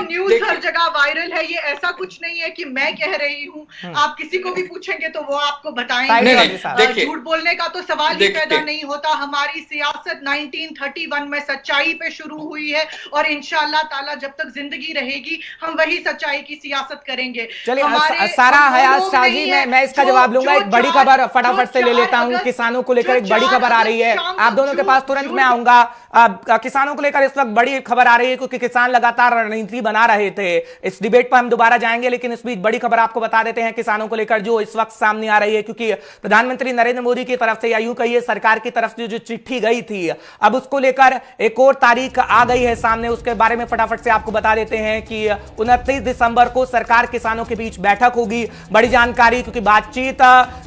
न्यूज हर जगह वायरल है। ये ऐसा कुछ नहीं है कि मैं कह रही हूँ। आप किसी को भी पूछेंगे तो वो आपको बताएंगे। झूठ बोलने का तो सवाल ही पैदा नहीं होता। हमारी सियासत 1931 में सच्चाई पे शुरू हुई है और इंशाअल्लाह ताला जब तक जिंदगी रहेगी हम वही सच्चाई की सियासत करेंगे। चलिए सारा हयात शाह जी, मैं इसका जवाब लूंगा। एक बड़ी खबर फटाफट ले लेता हूं। किसानों को लेकर एक बड़ी खबर आ रही है, आप दोनों के पास तुरंत मैं आऊंगा। किसानों को लेकर इस वक्त बड़ी खबर आ रही है क्योंकि किसान लगातार रणनीति बना रहे थे। इस डिबेट पर हम दोबारा जाएंगे, लेकिन इस बीच बड़ी खबर आपको बता देते हैं किसानों को लेकर जो इस वक्त सामने आ रही है, क्योंकि प्रधानमंत्री नरेंद्र मोदी की तरफ से या यूं कहिए सरकार की तरफ से जो चिट्ठी गई थी, अब उसको लेकर एक और तारीख आ गई है सामने। उसके बारे में फटाफट से आपको बता देते हैं कि 29 दिसंबर को सरकार किसानों के बीच बैठक होगी। बड़ी जानकारी, क्योंकि बातचीत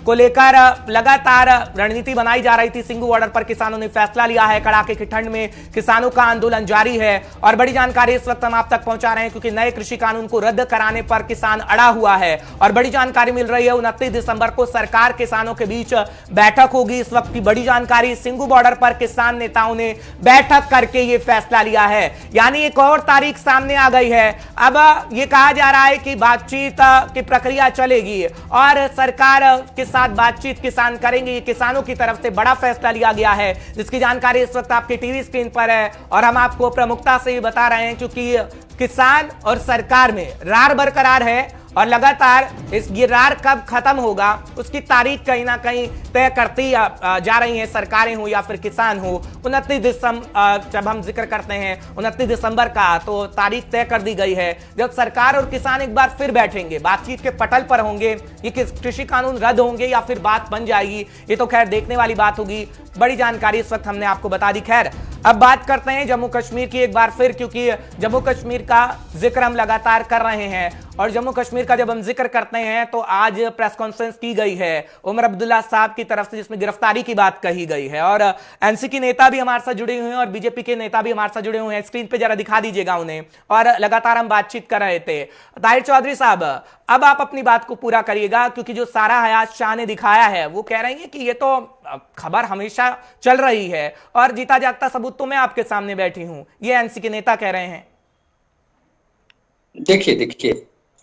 को लेकर लगातार रणनीति बनाई जा रही थी। सिंगू बॉर्डर पर किसानों ने फैसला लिया है। कड़ाके की ठंड में किसानों का आंदोलन जारी है और बड़ी जानकारी इस वक्त हम आप तक पहुंचा रहे हैं क्योंकि नए कृषि कानून को रद्द कराने पर किसान अड़ा हुआ है और बड़ी जानकारी मिल रही है 29 दिसंबर को सरकार किसानों के बीच बैठक होगी। इस वक्त की बड़ी जानकारी, सिंगू बॉर्डर पर किसान नेताओं ने बैठक करके यह फैसला लिया है, यानी एक और तारीख सामने आ गई है। अब यह कहा जा रहा है कि बातचीत की प्रक्रिया चलेगी और सरकार के साथ बातचीत किसान करेंगे। किसानों की तरफ से बड़ा फैसला लिया गया है जिसकी जानकारी इस वक्त आपके टीवी स्क्रीन पर है और हम आपको प्रमुखता से बता रहे हैं क्योंकि किसान और सरकार में रार बरकरार है और लगातार ये रार कब खत्म होगा उसकी तारीख कहीं ना कहीं तय करती जा रही हैं सरकारें हो या फिर किसान हो। 29 दिसंबर जब हम जिक्र करते हैं 29 दिसंबर का, तो तारीख तय कर दी गई है जब सरकार और किसान एक बार फिर बैठेंगे, बातचीत के पटल पर होंगे। ये कृषि कानून रद्द होंगे या फिर बात बन जाएगी, ये तो खैर देखने वाली बात होगी। बड़ी जानकारी इस वक्त हमने आपको बता दी। खैर अब बात करते हैं जम्मू कश्मीर की एक बार फिर, क्योंकि जम्मू कश्मीर का जिक्र हम लगातार कर रहे हैं और जम्मू कश्मीर का जब हम जिक्र करते हैं तो आज प्रेस कॉन्फ्रेंस की गई है उमर अब्दुल्ला साहब की तरफ से जिसमें गिरफ्तारी की बात कही गई है और एनसी के नेता भी हमारे साथ जुड़े हुए हैं और बीजेपी के नेता भी हमारे साथ जुड़े हुए हैं। स्क्रीन पे जरा दिखा दीजिएगा उन्हें। और लगातार हम बातचीत कर रहे थे। ताहिर चौधरी साहब, अब आप अपनी बात को पूरा करिएगा क्योंकि जो सारा हयात शाह ने दिखाया है वो कह रही है कि ये तो खबर हमेशा चल रही है और जीता जागता सबूत तो मैं आपके सामने बैठी हूं, ये एनसी के नेता कह रहे हैं। देखिए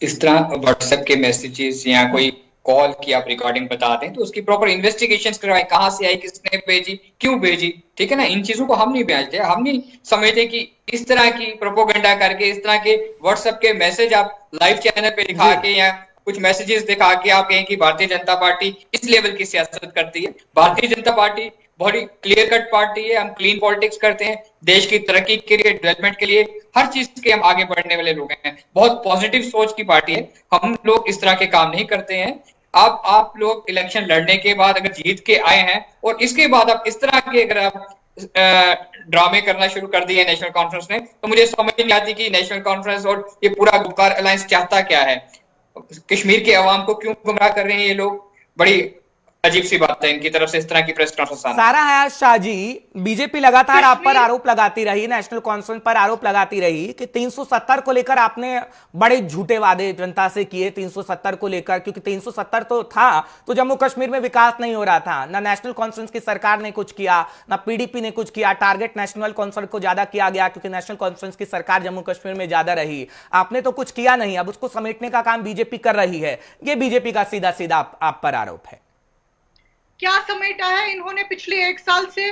इस तरह व्हाट्सएप के मैसेजेस या कोई कॉल की आप रिकॉर्डिंग बता दें तो उसकी प्रॉपर इन्वेस्टिगेशंस करवाएं, कहां से आई, किसने भेजी, क्यों भेजी, ठीक है ना। इन चीजों को हम नहीं भेजते, हम नहीं समझते कि इस तरह की प्रोपोगंडा करके इस तरह के व्हाट्सएप के मैसेज आप लाइव चैनल पे दिखा के या कुछ मैसेजेस दिखा के आप कहें कि भारतीय जनता पार्टी इस लेवल की सियासत करती है। भारतीय जनता पार्टी बहुत ही क्लियर कट पार्टी है, हम क्लीन पॉलिटिक्स करते हैं, देश की तरक्की के लिए, डेवलपमेंट के लिए, हर चीज के हम आगे बढ़ने वाले लोग हैं। बहुत पॉजिटिव सोच की पार्टी है, हम लोग इस तरह के काम नहीं करते हैं। आप लोग इलेक्शन लड़ने के बाद अगर जीत के आए हैं और इसके बाद आप इस तरह के अगर आप ड्रामे करना शुरू कर दिए नेशनल कॉन्फ्रेंस ने, तो मुझे समझ नहीं आती कि नेशनल कॉन्फ्रेंस और ये पूरा गुपकार अलायंस चाहता क्या है। कश्मीर के अवाम को क्यों गुमराह कर रहे हैं ये लोग, बड़ी अजीब सी बात है इनकी तरफ से इस तरह की प्रेस कॉन्फ्रेंस। सारा हयात शाह जी, बीजेपी लगातार आप पर आरोप लगाती रही, नेशनल कॉन्फ्रेंस पर आरोप लगाती रही कि 370 को लेकर आपने बड़े झूठे वादे जनता से किए 370 को लेकर, क्योंकि 370 तो था तो जम्मू कश्मीर में विकास नहीं हो रहा था। ना नेशनल कॉन्फ्रेंस की सरकार ने कुछ किया, ना पीडीपी ने कुछ किया। टारगेट नेशनल कॉन्फ्रेंस को ज्यादा किया गया क्योंकि नेशनल कॉन्फ्रेंस की सरकार जम्मू कश्मीर में ज्यादा रही। आपने तो कुछ किया नहीं, अब उसको समेटने का काम बीजेपी कर रही है। ये बीजेपी का सीधा सीधा आप पर आरोप है। क्या समेटा है इन्होंने पिछले 1 साल से?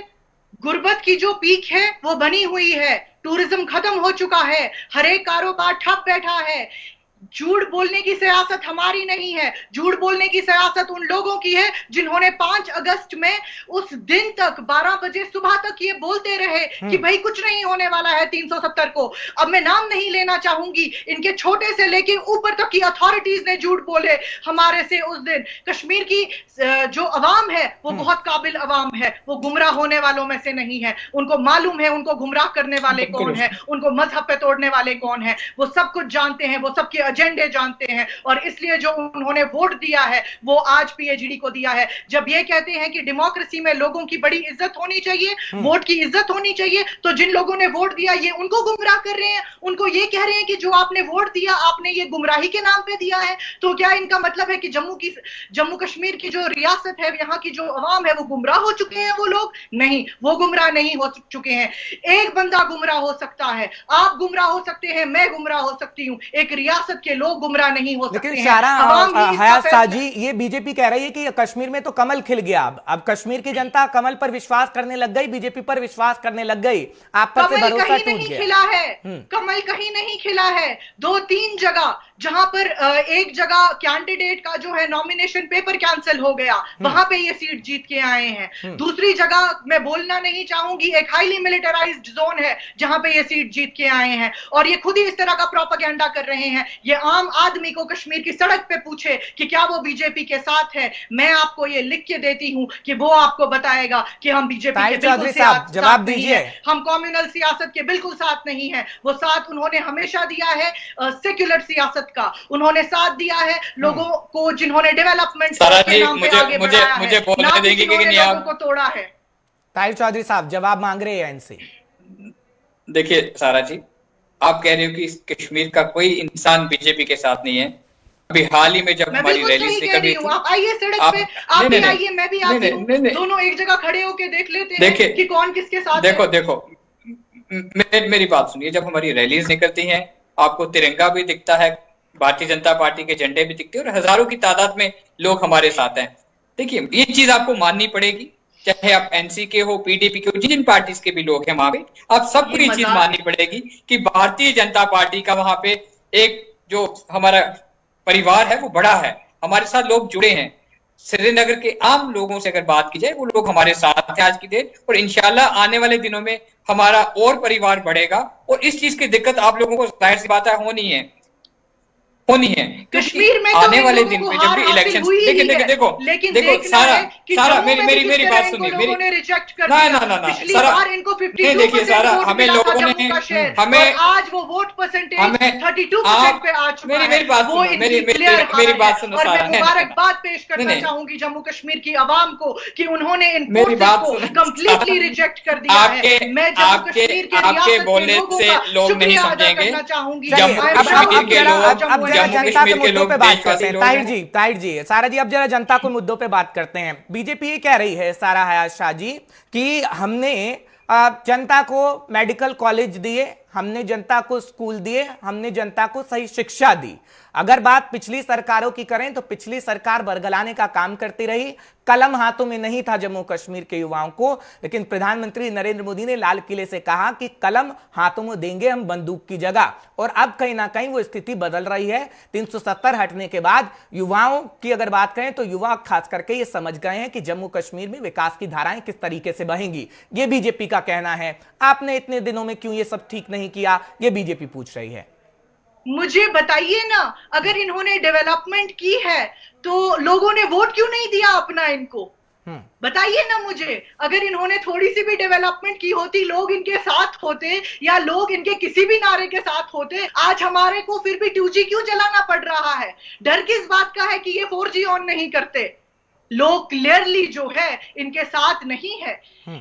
गुर्बत की जो पीक है वो बनी हुई है, टूरिज्म खत्म हो चुका है, हर एक कारोबार ठप बैठा है। झूठ बोलने की सियासत हमारी नहीं है, झूठ बोलने की सियासत उन लोगों की है जिन्होंने 5 अगस्त में उस दिन तक 12 बजे सुबह तक ये बोलते रहे कि भाई कुछ नहीं होने वाला है 370 को। अब मैं नाम नहीं लेना चाहूंगी, इनके छोटे से लेके ऊपर तक की अथॉरिटीज ने झूठ बोले हमारे से उस दिन। कश्मीर की जो अवाम है वो बहुत काबिल अवाम है, वो गुमराह होने वालों में से नहीं है। उनको मालूम है उनको गुमराह करने वाले कौन है, उनको मजहब पे तोड़ने वाले कौन है, वो सब कुछ जानते हैं, वो सबके एजेंडे जानते हैं और इसलिए जो उन्होंने वोट दिया है वो आज पीएचडी को दिया है। जब ये कहते हैं कि डेमोक्रेसी में लोगों की बड़ी इज्जत होनी चाहिए, वोट की इज्जत होनी चाहिए, तो जिन लोगों ने वोट दिया ये उनको गुमराह कर रहे हैं, उनको ये कह रहे हैं कि जो आपने वोट दिया आपने ये गुमराही के नाम पे दिया है। तो क्या इनका मतलब है कि जम्मू कश्मीर की जो रियासत है, यहाँ की जो अवाम है वो गुमराह हो चुके हैं? वो लोग नहीं, वो गुमराह नहीं हो चुके हैं। एक बंदा गुमराह हो सकता है, आप गुमराह हो सकते हैं, मैं गुमराह हो सकती हूँ, एक रियासत के लोग गुमराह नहीं हो सकते हैं। लेकिन सारा हयात साजी, ये बीजेपी कह रही है कि कश्मीर में तो कमल खिल गया, अब कश्मीर की जनता कमल पर विश्वास करने लग गई, बीजेपी पर विश्वास करने लग गई, आप पर से भरोसा टूट गया। खिला है कमल कहीं नहीं खिला है। 2-3 जगह जहां पर एक जगह कैंडिडेट का जो है नॉमिनेशन पेपर कैंसिल हो गया, वहां पे ये सीट जीत के आए हैं। दूसरी जगह मैं बोलना नहीं चाहूंगी, एक हाईली मिलिटराइज्ड जोन है जहां पे ये सीट जीत के आए हैं और ये खुद ही इस तरह का प्रोपेगेंडा कर रहे हैं। ये आम आदमी को कश्मीर की सड़क पे पूछे कि क्या वो बीजेपी के साथ है, मैं आपको ये लिख के देती हूं कि वो आपको बताएगा कि हम बीजेपी के बिल्कुल जवाब दीजिए, हम कम्युनल सियासत के बिल्कुल साथ नहीं है। वो साथ उन्होंने हमेशा दिया है सेक्युलर सियासत का, उन्होंने साथ दिया है लोगों को जिन्होंने डेवलपमेंट के नाम पे आगे बढ़ाया है, मुझे बोलने देंगे कि नहीं लोगों को तोड़ा है। ताहिर चौधरी साहब जवाब मांग रहे हैं इनसे। देखिए सारा जी, आप कह रहे हो कि कश्मीर का कोई इंसान बीजेपी के साथ नहीं है। अभी हाल ही में जब हमारी रैली निकल रही थी, आप आइए सड़क पे, आप भी आइए, मैं भी आती हूं, दोनों एक जगह खड़े होके देख लेते हैं कि कौन किसके साथ है। देखो मेरी बात सुनिए, जब हमारी रैलीज निकलती हैं आपको तिरंगा भी दिखता है, भारतीय जनता पार्टी के झंडे भी दिखते हैं और हजारों की तादाद में लोग हमारे साथ हैं। देखिए ये चीज आपको माननी पड़ेगी, चाहे आप एनसी के हो, पीडीपी के हो, जिन पार्टीज के भी लोग हैं वहां पे, आप सबको ये चीज माननी पड़ेगी कि भारतीय जनता पार्टी का वहां पे एक जो हमारा परिवार है वो बड़ा है, हमारे साथ लोग जुड़े हैं। श्रीनगर के आम लोगों से अगर बात की जाए, वो लोग हमारे साथ हैं आज की डेट, और इंशाल्लाह आने वाले दिनों में हमारा और परिवार बढ़ेगा। और इस चीज की दिक्कत आप लोगों को जाहिर सी बात है होनी है। कश्मीर में आने वाले दिन में जब भी इलेक्शन, देखो सारा मेरी बात सुनिए, मेरी रिजेक्ट कर दिया। सारा इनको 52% देखिए सारा, हमें लोगों ने हमें आज वो वोट परसेंटेज 32% पे आ चुका है। मेरी बात सुनो सारा, मुबारकबाद पेश करना चाहूंगी जम्मू कश्मीर की आवाम को कि उन्होंने इन को कंप्लीटली रिजेक्ट कर दिया है। मैं जम्मू कश्मीर के आपके बोलने से लोग नहीं समझेंगे, जनता के मुद्दों पे बात करते हैं। ताहिर जी, सारा जी, अब जरा जनता को मुद्दों पे बात करते हैं। बीजेपी ये कह रही है, सारा हयात शाह जी, कि हमने जनता को मेडिकल कॉलेज दिए, हमने जनता को स्कूल दिए, हमने जनता को सही शिक्षा दी। अगर बात पिछली सरकारों की करें तो पिछली सरकार बरगलाने का काम करती रही, कलम हाथों में नहीं था जम्मू कश्मीर के युवाओं को। लेकिन प्रधानमंत्री नरेंद्र मोदी ने लाल किले से कहा कि कलम हाथों में देंगे हम बंदूक की जगह, और अब कहीं ना कहीं वो स्थिति बदल रही है। 370 हटने के बाद युवाओं की अगर बात करें तो युवा खास करके ये समझ गए हैं कि जम्मू कश्मीर में विकास की धाराएं किस तरीके से बहेंगी। ये बीजेपी का कहना है। आपने इतने दिनों में क्यों ये सब ठीक नहीं किया, ये बीजेपी पूछ रही है। मुझे बताइए ना, अगर इन्होंने डेवलपमेंट की है तो लोगों ने वोट क्यों नहीं दिया अपना इनको? बताइए ना मुझे, अगर इन्होंने थोड़ी सी भी डेवलपमेंट की होती, लोग इनके साथ होते या लोग इनके किसी भी नारे के साथ होते, आज हमारे को फिर भी 2G क्यों चलाना पड़ रहा है? डर किस बात का है कि ये 4G ऑन नहीं करते? लोग क्लियरली जो है इनके साथ नहीं है।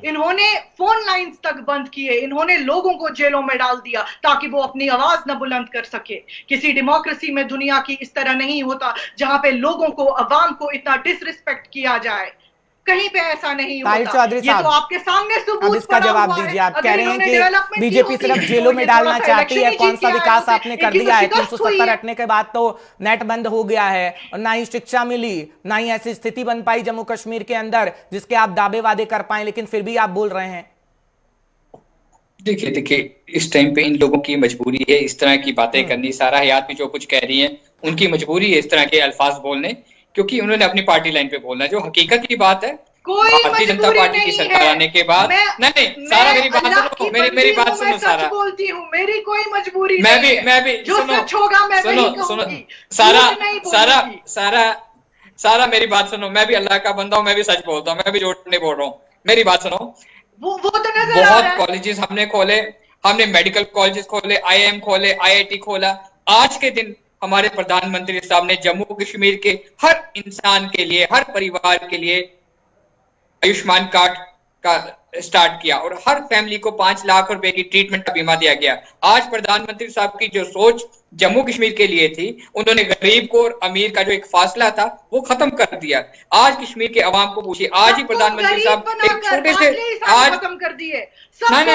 इन्होंने फोन लाइंस तक बंद किए, इन्होंने लोगों को जेलों में डाल दिया ताकि वो अपनी आवाज न बुलंद कर सके। किसी डेमोक्रेसी में दुनिया की इस तरह नहीं होता जहां पे लोगों को, अवाम को इतना डिसरिस्पेक्ट किया जाए। कहीं पे ऐसा नहीं होता। ये तो आपके सामने सबूत इसका जवाब दीजिए। आप कह रहे हैं कि बीजेपी सिर्फ जेलों में डालना चाहती है, कौन सा विकास आपने कर दिया है? 370 हटने के बाद तो नेट बंद हो गया है और ना ही शिक्षा मिली, ना ही ऐसी स्थिति बन पाई जम्मू कश्मीर के अंदर जिसके आप दावे वादे कर पाए, लेकिन फिर भी आप बोल रहे हैं। देखिए इस टाइम पे इन लोगों की मजबूरी है इस तरह की बातें करनी। सारा हयात भी जो कुछ कह रही है उनकी मजबूरी है इस तरह के अल्फाज बोलने, क्योंकि उन्होंने अपनी पार्टी लाइन पे बोलना है। जो हकीकत की बात है, भारतीय जनता पार्टी की सरकार आने के बाद, नहीं सारा मेरी बात सुनो, मेरी बात सुनो सारा, बोलती हूँ, मेरी कोई मजबूरी मैं भी जो सच होगा मैं वही कहूंगी। सारा मेरी बात सुनो, मैं भी अल्लाह का बंदा हूँ, मैं भी सच बोलता हूँ, मैं भी झूठ नहीं बोल रहा हूँ। मेरी बात सुनो, वो तो नजर आ रहा है। बहुत कॉलेजेस हमने खोले, हमने मेडिकल कॉलेजेस खोले, IIM खोले, IIT खोला। आज के दिन हमारे प्रधानमंत्री साहब ने जम्मू कश्मीर के हर इंसान के लिए, हर परिवार के लिए आयुष्मान कार्ड का स्टार्ट किया और हर फैमिली को 5 लाख रुपए की ट्रीटमेंट का बीमा दिया गया। आज प्रधानमंत्री साहब की जो सोच जम्मू कश्मीर के लिए थी, उन्होंने गरीब को और अमीर का जो एक फासला था वो खत्म कर दिया। आज कश्मीर के अवाम को पूछिए, आज ही प्रधानमंत्री साहब एक छोटे से आज खत्म कर दिए। नहीं,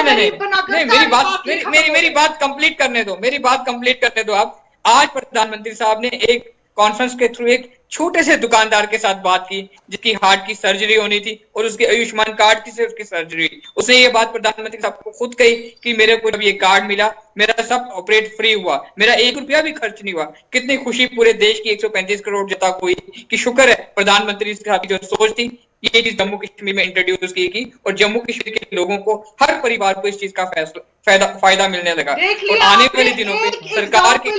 मेरी बात कंप्लीट करने दो, मेरी बात कंप्लीट करने दो आप। आज प्रधानमंत्री साहब ने एक कॉन्फ्रेंस के थ्रू एक छोटे से दुकानदार के साथ बात की जिसकी हार्ट की सर्जरी होनी थी और उसके आयुष्मान कार्ड की से उसकी सर्जरी हुई। उसने ये बात प्रधानमंत्री साहब को खुद कही कि मेरे को जब ये कार्ड मिला, मेरा सब ऑपरेट फ्री हुआ, मेरा 1 रुपया भी खर्च नहीं हुआ। कितनी खुशी पूरे देश की 135 करोड़ जनता को हुई कि शुक्र है प्रधानमंत्री साहब की जो सोच थी ये चीज जम्मू कश्मीर में इंट्रोड्यूस की और जम्मू कश्मीर के लोगों को, हर परिवार को इस चीज का फायदा मिलने लगा। और आने वाले दिनों में सरकार की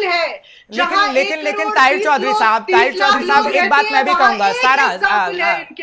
लेकिन ताहिर चौधरी साहब, एक बात मैं भी कहूंगा,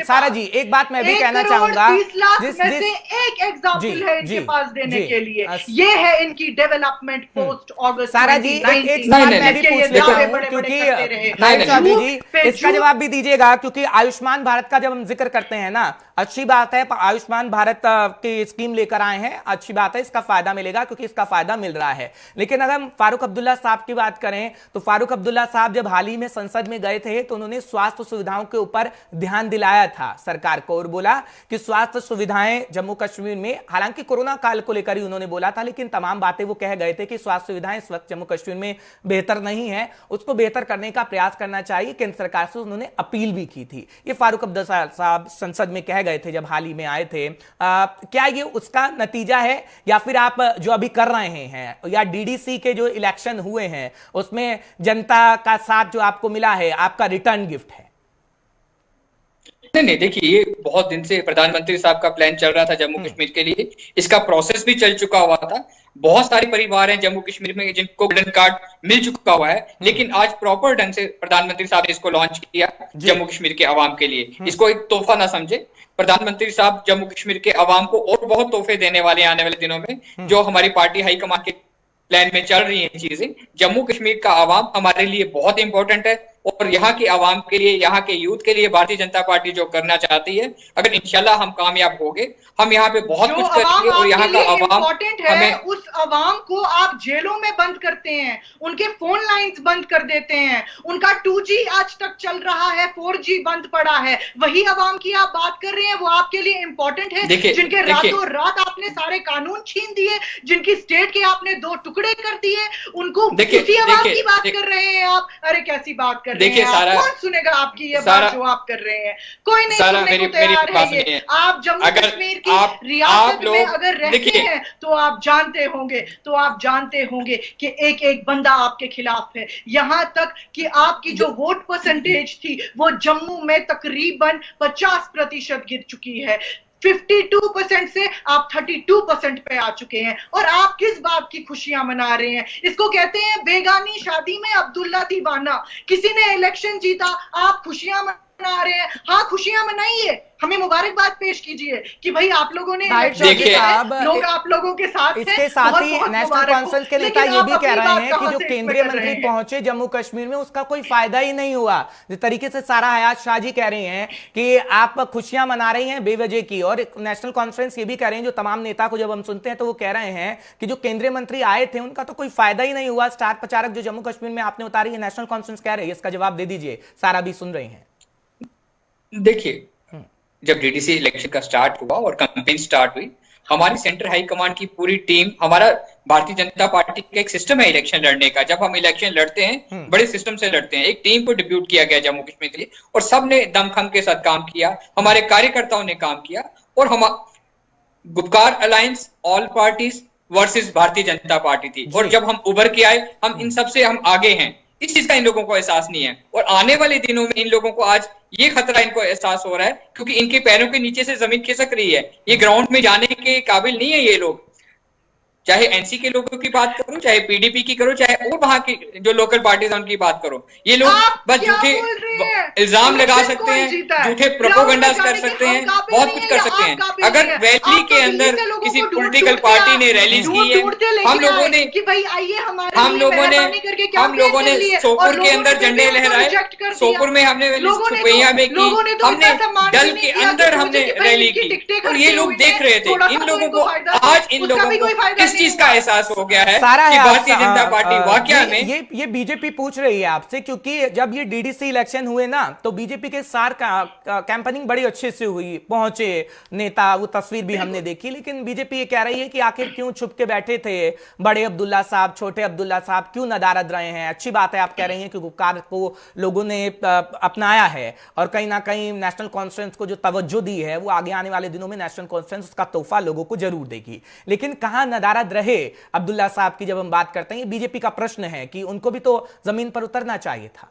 सारा जी एक बात मैं भी कहना चाहूंगा, एक एग्जाम्पल है इनके पास देने के लिए, ये है इनकी डेवलपमेंट पोस्ट अगस्त। सारा जी एक सवाल मैं भी पूछ लेता हूं, क्योंकि ताहिर चौधरी जी इसका जवाब भी दीजिएगा, क्योंकि आयुष्मान भारत का जब हम जिक्र करते हैं ना, अच्छी बात है, आयुष्मान भारत की स्कीम लेकर आए हैं, अच्छी बात है, इसका फायदा मिलेगा क्योंकि इसका फायदा मिल रहा है। लेकिन अगर हम फारूक अब्दुल्ला साहब की बात करें तो फारूक अब्दुल्ला साहब जब हाल ही में संसद में गए थे तो उन्होंने स्वास्थ्य सुविधाओं के ऊपर ध्यान दिलाया था सरकार को और बोला कि स्वास्थ्य सुविधाएं जम्मू कश्मीर में, हालांकि कोरोना काल को लेकर ही उन्होंने बोला था, लेकिन तमाम बातें वो कह गए थे कि स्वास्थ्य सुविधाएं इस वक्त जम्मू कश्मीर में बेहतर नहीं है, उसको बेहतर करने का प्रयास करना चाहिए, केंद्र सरकार से उन्होंने अपील भी की थी। ये फारूक अब्दुल्ला साहब संसद में कह गए थे जब हाल ही में आए थे। क्या ये उसका नतीजा है या फिर आप जो अभी कर रहे हैं या डीडीसी के जो इलेक्शन हुए हैं उसमें जनता का साथ जो आपको मिला है आपका रिटर्न गिफ्ट है? नहीं, देखिए ये बहुत दिन से प्रधानमंत्री साहब का प्लान चल रहा था जम्मू कश्मीर के लिए, इसका प्रोसेस भी चल चुका हुआ था। बहुत सारे परिवार हैं जम्मू कश्मीर में जिनको गोल्डन कार्ड मिल चुका हुआ है, लेकिन आज प्रॉपर ढंग से प्रधानमंत्री साहब ने इसको लॉन्च किया जम्मू कश्मीर के अवाम के लिए। इसको एक तोहफा ना समझे, प्रधानमंत्री साहब जम्मू कश्मीर के अवाम को और बहुत तोहफे देने वाले हैं आने वाले दिनों में। जो हमारी पार्टी हाईकमान के प्लान में चल रही है चीजें, जम्मू कश्मीर का अवाम हमारे लिए बहुत इंपॉर्टेंट है और यहाँ के अवाम के लिए, यहाँ के यूथ के लिए भारतीय जनता पार्टी जो करना चाहती है, अगर इंशाल्लाह हम कामयाब होंगे, हम यहाँ पे बहुत कुछ करेंगे और यहाँ का अवाम हमें, उस अवाम को आप जेलों में बंद करते हैं, उनके फोन लाइंस बंद कर देते हैं, उनका 2G आज तक चल रहा है, 4G बंद पड़ा है, वही अवाम की आप बात कर रहे हैं, वो आपके लिए इंपॉर्टेंट है, जिनके रातों रात आपने सारे कानून छीन दिए, जिनकी स्टेट के आपने 2 टुकड़े कर दिए, उनको उसी अवाम की बात कर रहे हैं आप। अरे कैसी बात देखिए सारा, कौन सुनेगा आपकी ये बात जो आप कर रहे हैं? कोई नहीं सुनने को तैयार है ये। आप जम्मू कश्मीर की रियासत में अगर रहते हैं तो आप जानते होंगे कि एक एक बंदा आपके खिलाफ है। यहां तक कि आपकी जो वोट परसेंटेज थी वो जम्मू में तकरीबन 50% गिर चुकी है। 52% से आप 32% पे आ चुके हैं और आप किस बात की खुशियां मना रहे हैं? इसको कहते हैं बेगानी शादी में अब्दुल्ला दीवाना। किसी ने इलेक्शन जीता, आप खुशियां मना रहे हैं। हाँ, खुशियां मनाइए, हमें मुबारकबाद पेश कीजिए कि भाई आप लोगों ने लोग आप लोगों के साथ हैं। इसके साथ ही नेशनल कॉन्फ्रेंस के नेता ये भी कह रहे हैं कि जो केंद्रीय मंत्री पहुंचे जम्मू कश्मीर में उसका कोई फायदा ही नहीं हुआ। जिस तरीके से सारा हयात शाह जी कह रहे हैं कि आप खुशियां मना रही हैं बेवजह की, और नेशनल कॉन्फ्रेंस ये भी कह रहे हैं, जो तमाम नेता को जब हम सुनते हैं तो वो कह रहे हैं कि जो केंद्रीय मंत्री आए थे उनका तो कोई फायदा ही नहीं हुआ। स्टार प्रचारक जो जम्मू कश्मीर में आपने उतारी है, नेशनल कॉन्फ्रेंस कह रही है, इसका जवाब दे दीजिए, सारा भी सुन रही हैं। देखिए, जब डीडीसी इलेक्शन का स्टार्ट हुआ और कैंपेन स्टार्ट हुई, हमारी सेंटर हाई कमांड की पूरी टीम, हमारा भारतीय जनता पार्टी का एक सिस्टम है इलेक्शन लड़ने का। जब हम इलेक्शन लड़ते हैं बड़े सिस्टम से लड़ते हैं। एक टीम को डिप्यूट किया गया जम्मू कश्मीर के लिए और सबने दमखम के साथ काम किया, हमारे कार्यकर्ताओं ने काम किया और हम Gupkar alliance all parties versus Bharatiya Janata party थी। और जब हम उभर के आए, हम इन सबसे हम आगे हैं। इस चीज का इन लोगों को एहसास नहीं है और आने वाले दिनों में इन लोगों को आज ये खतरा इनको एहसास हो रहा है क्योंकि इनके पैरों के नीचे से जमीन खिसक रही है। ये ग्राउंड में जाने के काबिल नहीं है ये लोग। चाहे एनसी के लोगों की बात करो, चाहे पीडीपी की करो, चाहे और वहां की जो लोकल पार्टीज उनकी बात करो, ये लोग बस झूठे इल्जाम लगा सकते हैं, झूठे प्रोपोगंडा कर सकते हैं, बहुत कुछ कर सकते हैं। अगर वैली के अंदर किसी पॉलिटिकल पार्टी ने रैलीज की है, हम लोगों ने सोपुर के अंदर झंडे लहराए, सोपुर में हमने सुपैया में की, हमने दल के अंदर हमने रैली की, और ये लोग देख रहे थे। इन लोगों को आज इन लोगों को किस चीज का एहसास हो गया है कि भारतीय जनता पार्टी वाकई में ये बीजेपी पूछ रही है आपसे, क्योंकि जब ये डीडीसी इलेक्शन हुए ना तो बीजेपी के सार कैंपेनिंग बड़ी अच्छे से हुई, पहुंचे नेता, वो तस्वीर भी हमने देखी। लेकिन बीजेपी ये कह रही है कि आखिर क्यों छुप के बैठे थे बड़े अब्दुल्ला साहब, छोटे अब्दुल्ला साहब, क्यों नदारद रहे हैं। अच्छी बात है, आप कह रही हैं कि गुपकार को लोगों ने अपनाया है और कहीं ना कहीं नेशनल कॉन्फ्रेंस को जो तवज्जो दी है वो आगे आने वाले दिनों में नेशनल कॉन्फ्रेंस उसका तोहफा लोगों को जरूर देगी। लेकिन कहां नदारद रहे अब्दुल्ला साहब की जब हम बात करते हैं, ये बीजेपी का प्रश्न है कि उनको भी तो जमीन पर उतरना चाहिए था।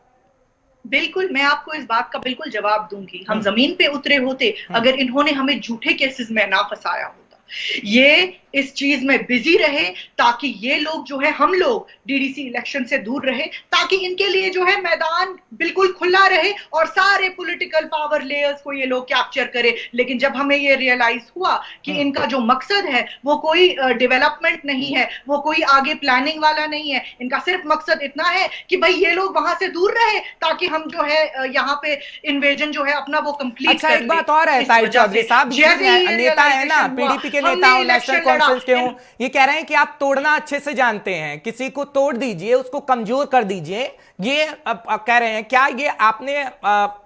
बिल्कुल, मैं आपको इस बात का बिल्कुल जवाब दूंगी। हम जमीन पे उतरे होते अगर इन्होंने हमें झूठे केसेस में ना फंसाया होता। ये इस चीज में बिजी रहे ताकि ये लोग जो है, हम लोग डीडीसी इलेक्शन से दूर रहे, ताकि इनके लिए जो है मैदान बिल्कुल खुला रहे और सारे पॉलिटिकल पावर लेयर्स को ये लोग कैप्चर करे। लेकिन जब हमें ये रियलाइज हुआ कि इनका जो मकसद है वो कोई डेवलपमेंट नहीं है, वो कोई आगे प्लानिंग वाला नहीं है, इनका सिर्फ मकसद इतना है कि भाई ये लोग वहां से दूर रहे ताकि हम जो है यहाँ पे इन्वेजन जो है अपना वो कंप्लीट अच्छा, एक बात और है ताहिर चौधरी साहब, नेता है ना, पीडीपी के नेता हो, नेशनल कॉन्फ्रेंस के हो, ये कह रहे हैं कि आप तोड़ना अच्छे से जानते हैं, किसी को तोड़ दीजिए, उसको कमजोर कर दीजिए। ये कह रहे हैं, क्या ये आपने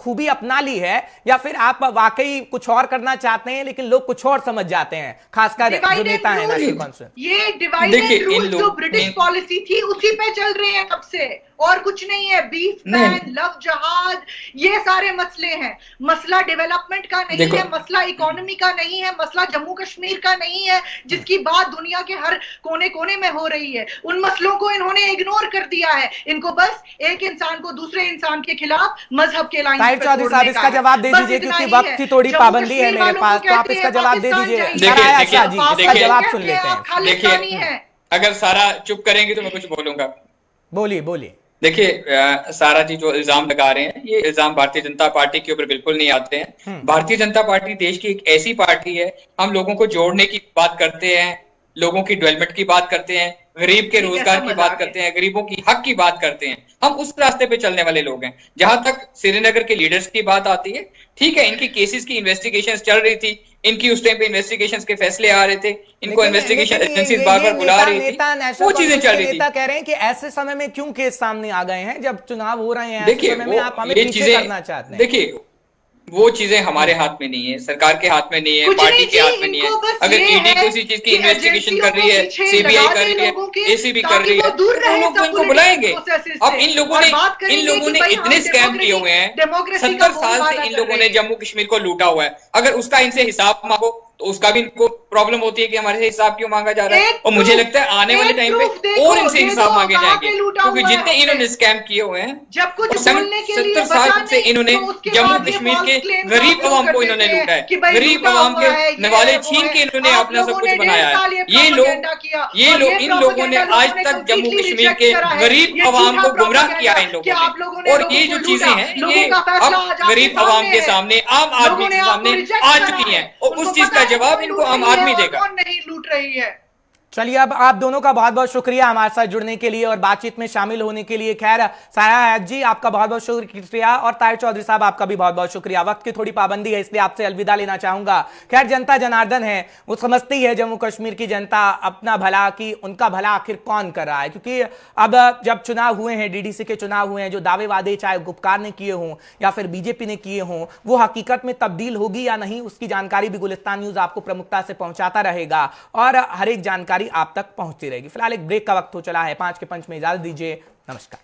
खूबी अपना ली है या फिर आप वाकई कुछ और करना चाहते हैं लेकिन लोग कुछ और समझ जाते हैं, खासकर जो नेता है नेशनल कॉन्फ्रेंस? ये डिवाइडेड रूल जो ब्रिटिश पॉलिसी थी उसी पे चल रहे हैं कब से, और कुछ नहीं है। बीफ पैन, लव जहाज, ये सारे मसले हैं। मसला डेवलपमेंट का नहीं है, मसला इकोनॉमी का नहीं है, मसला जम्मू कश्मीर का नहीं है जिसकी बात दुनिया के हर कोने कोने में हो रही है। उन मसलों को इन्होंने इग्नोर कर दिया है। इनको बस एक इंसान को दूसरे इंसान के खिलाफ मजहब के लाइन ताहिर चौधरी साहब इसका जवाब दे दीजिए, क्योंकि वक्त की थोड़ी पाबंदी है मेरे पास, तो आप इसका जवाब दे दीजिए। इसका जवाब सुन लेते हैं। देखिए, अगर सारा चुप करेंगे तो मैं कुछ बोलूंगा। बोलिए बोलिए। देखिए, सारा जी जो इल्जाम लगा रहे हैं, ये इल्जाम भारतीय जनता पार्टी के ऊपर बिल्कुल नहीं आते हैं। भारतीय जनता पार्टी देश की एक ऐसी पार्टी है, हम लोगों को जोड़ने की बात करते हैं, लोगों की डेवलपमेंट की बात करते हैं, गरीब के रोजगार की बात करते हैं, गरीबों की हक की बात करते हैं। हम उस रास्ते पे चलने वाले लोग हैं। जहां तक श्रीनगर के लीडर्स की बात आती है, ठीक है, इनकी केसेस की इन्वेस्टिगेशन चल रही थी, इनकी उस टाइम पे इन्वेस्टिगेशन के फैसले आ रहे थे, इनको इन्वेस्टिगेशन एजेंसीज बार बार बुला रही थी, वो चीजें चल रही थी। नेता कह रहे हैं कि ऐसे समय में क्यों केस सामने आ गए हैं जब चुनाव हो रहे हैं, देखिए ऐसे समय में आप हमें पीछे करना चाहते हैं। देखिए, वो चीजें हमारे हाथ में नहीं है, सरकार के हाथ में नहीं है, पार्टी के हाथ में नहीं है। अगर ईडी किसी चीज की इन्वेस्टिगेशन कर रही है, सीबीआई कर रही है, एसीबी कर रही है, तो लोग तो इनको बुलाएंगे। अब इन लोगों ने इतने स्कैम किए हुए हैं, 70 साल से इन लोगों ने जम्मू कश्मीर को लूटा हुआ है। अगर उसका इनसे हिसाब मांगो तो उसका भी इनको प्रॉब्लम होती है कि हमारे से हिसाब क्यों मांगा जा रहा है। और मुझे लगता है आने वाले टाइम पे और इनसे हिसाब मांगे जाएंगे, क्योंकि जितने इन्होंने स्कैम किए हुए हैं, 70 साल से इन्होंने जम्मू कश्मीर के गरीब अवाम को इन्होंने लूटा है, गरीब अवाम के नवाले छीन के इन्होंने अपना सब कुछ बनाया है। इन लोगों ने आज तक जम्मू कश्मीर के गरीब अवाम को गुमराह किया है इन लोगों ने। और ये जो चीजें हैं, ये अब गरीब अवाम के सामने, आम आदमी के सामने आ चुकी हैं, और उस चीज का जवाब इनको आम आदमी देगा। नहीं लूट रही है। चलिए, अब आप दोनों का बहुत बहुत शुक्रिया हमारे साथ जुड़ने के लिए और बातचीत में शामिल होने के लिए। खैर, सारा हयात जी आपका बहुत बहुत शुक्रिया और ताहिर चौधरी साहब आपका भी बहुत बहुत शुक्रिया। वक्त की थोड़ी पाबंदी है इसलिए आपसे अलविदा लेना चाहूंगा। खैर, जनता जनार्दन है, वो समझती है जम्मू कश्मीर की जनता अपना भला, कि उनका भला आखिर कौन कर रहा है। क्योंकि अब जब चुनाव हुए हैं, डीडीसी के चुनाव हुए हैं, जो दावे वादे चाहे गुपकार ने किए हों या फिर बीजेपी ने किए हों, वो हकीकत में तब्दील होगी या नहीं, उसकी जानकारी भी गुलिस्तान न्यूज आपको प्रमुखता से पहुंचाता रहेगा और हर एक जानकारी आप तक पहुंचती रहेगी। फिलहाल एक ब्रेक का वक्त हो चला है, 5 के पंच में इजाजत दीजिए। नमस्कार।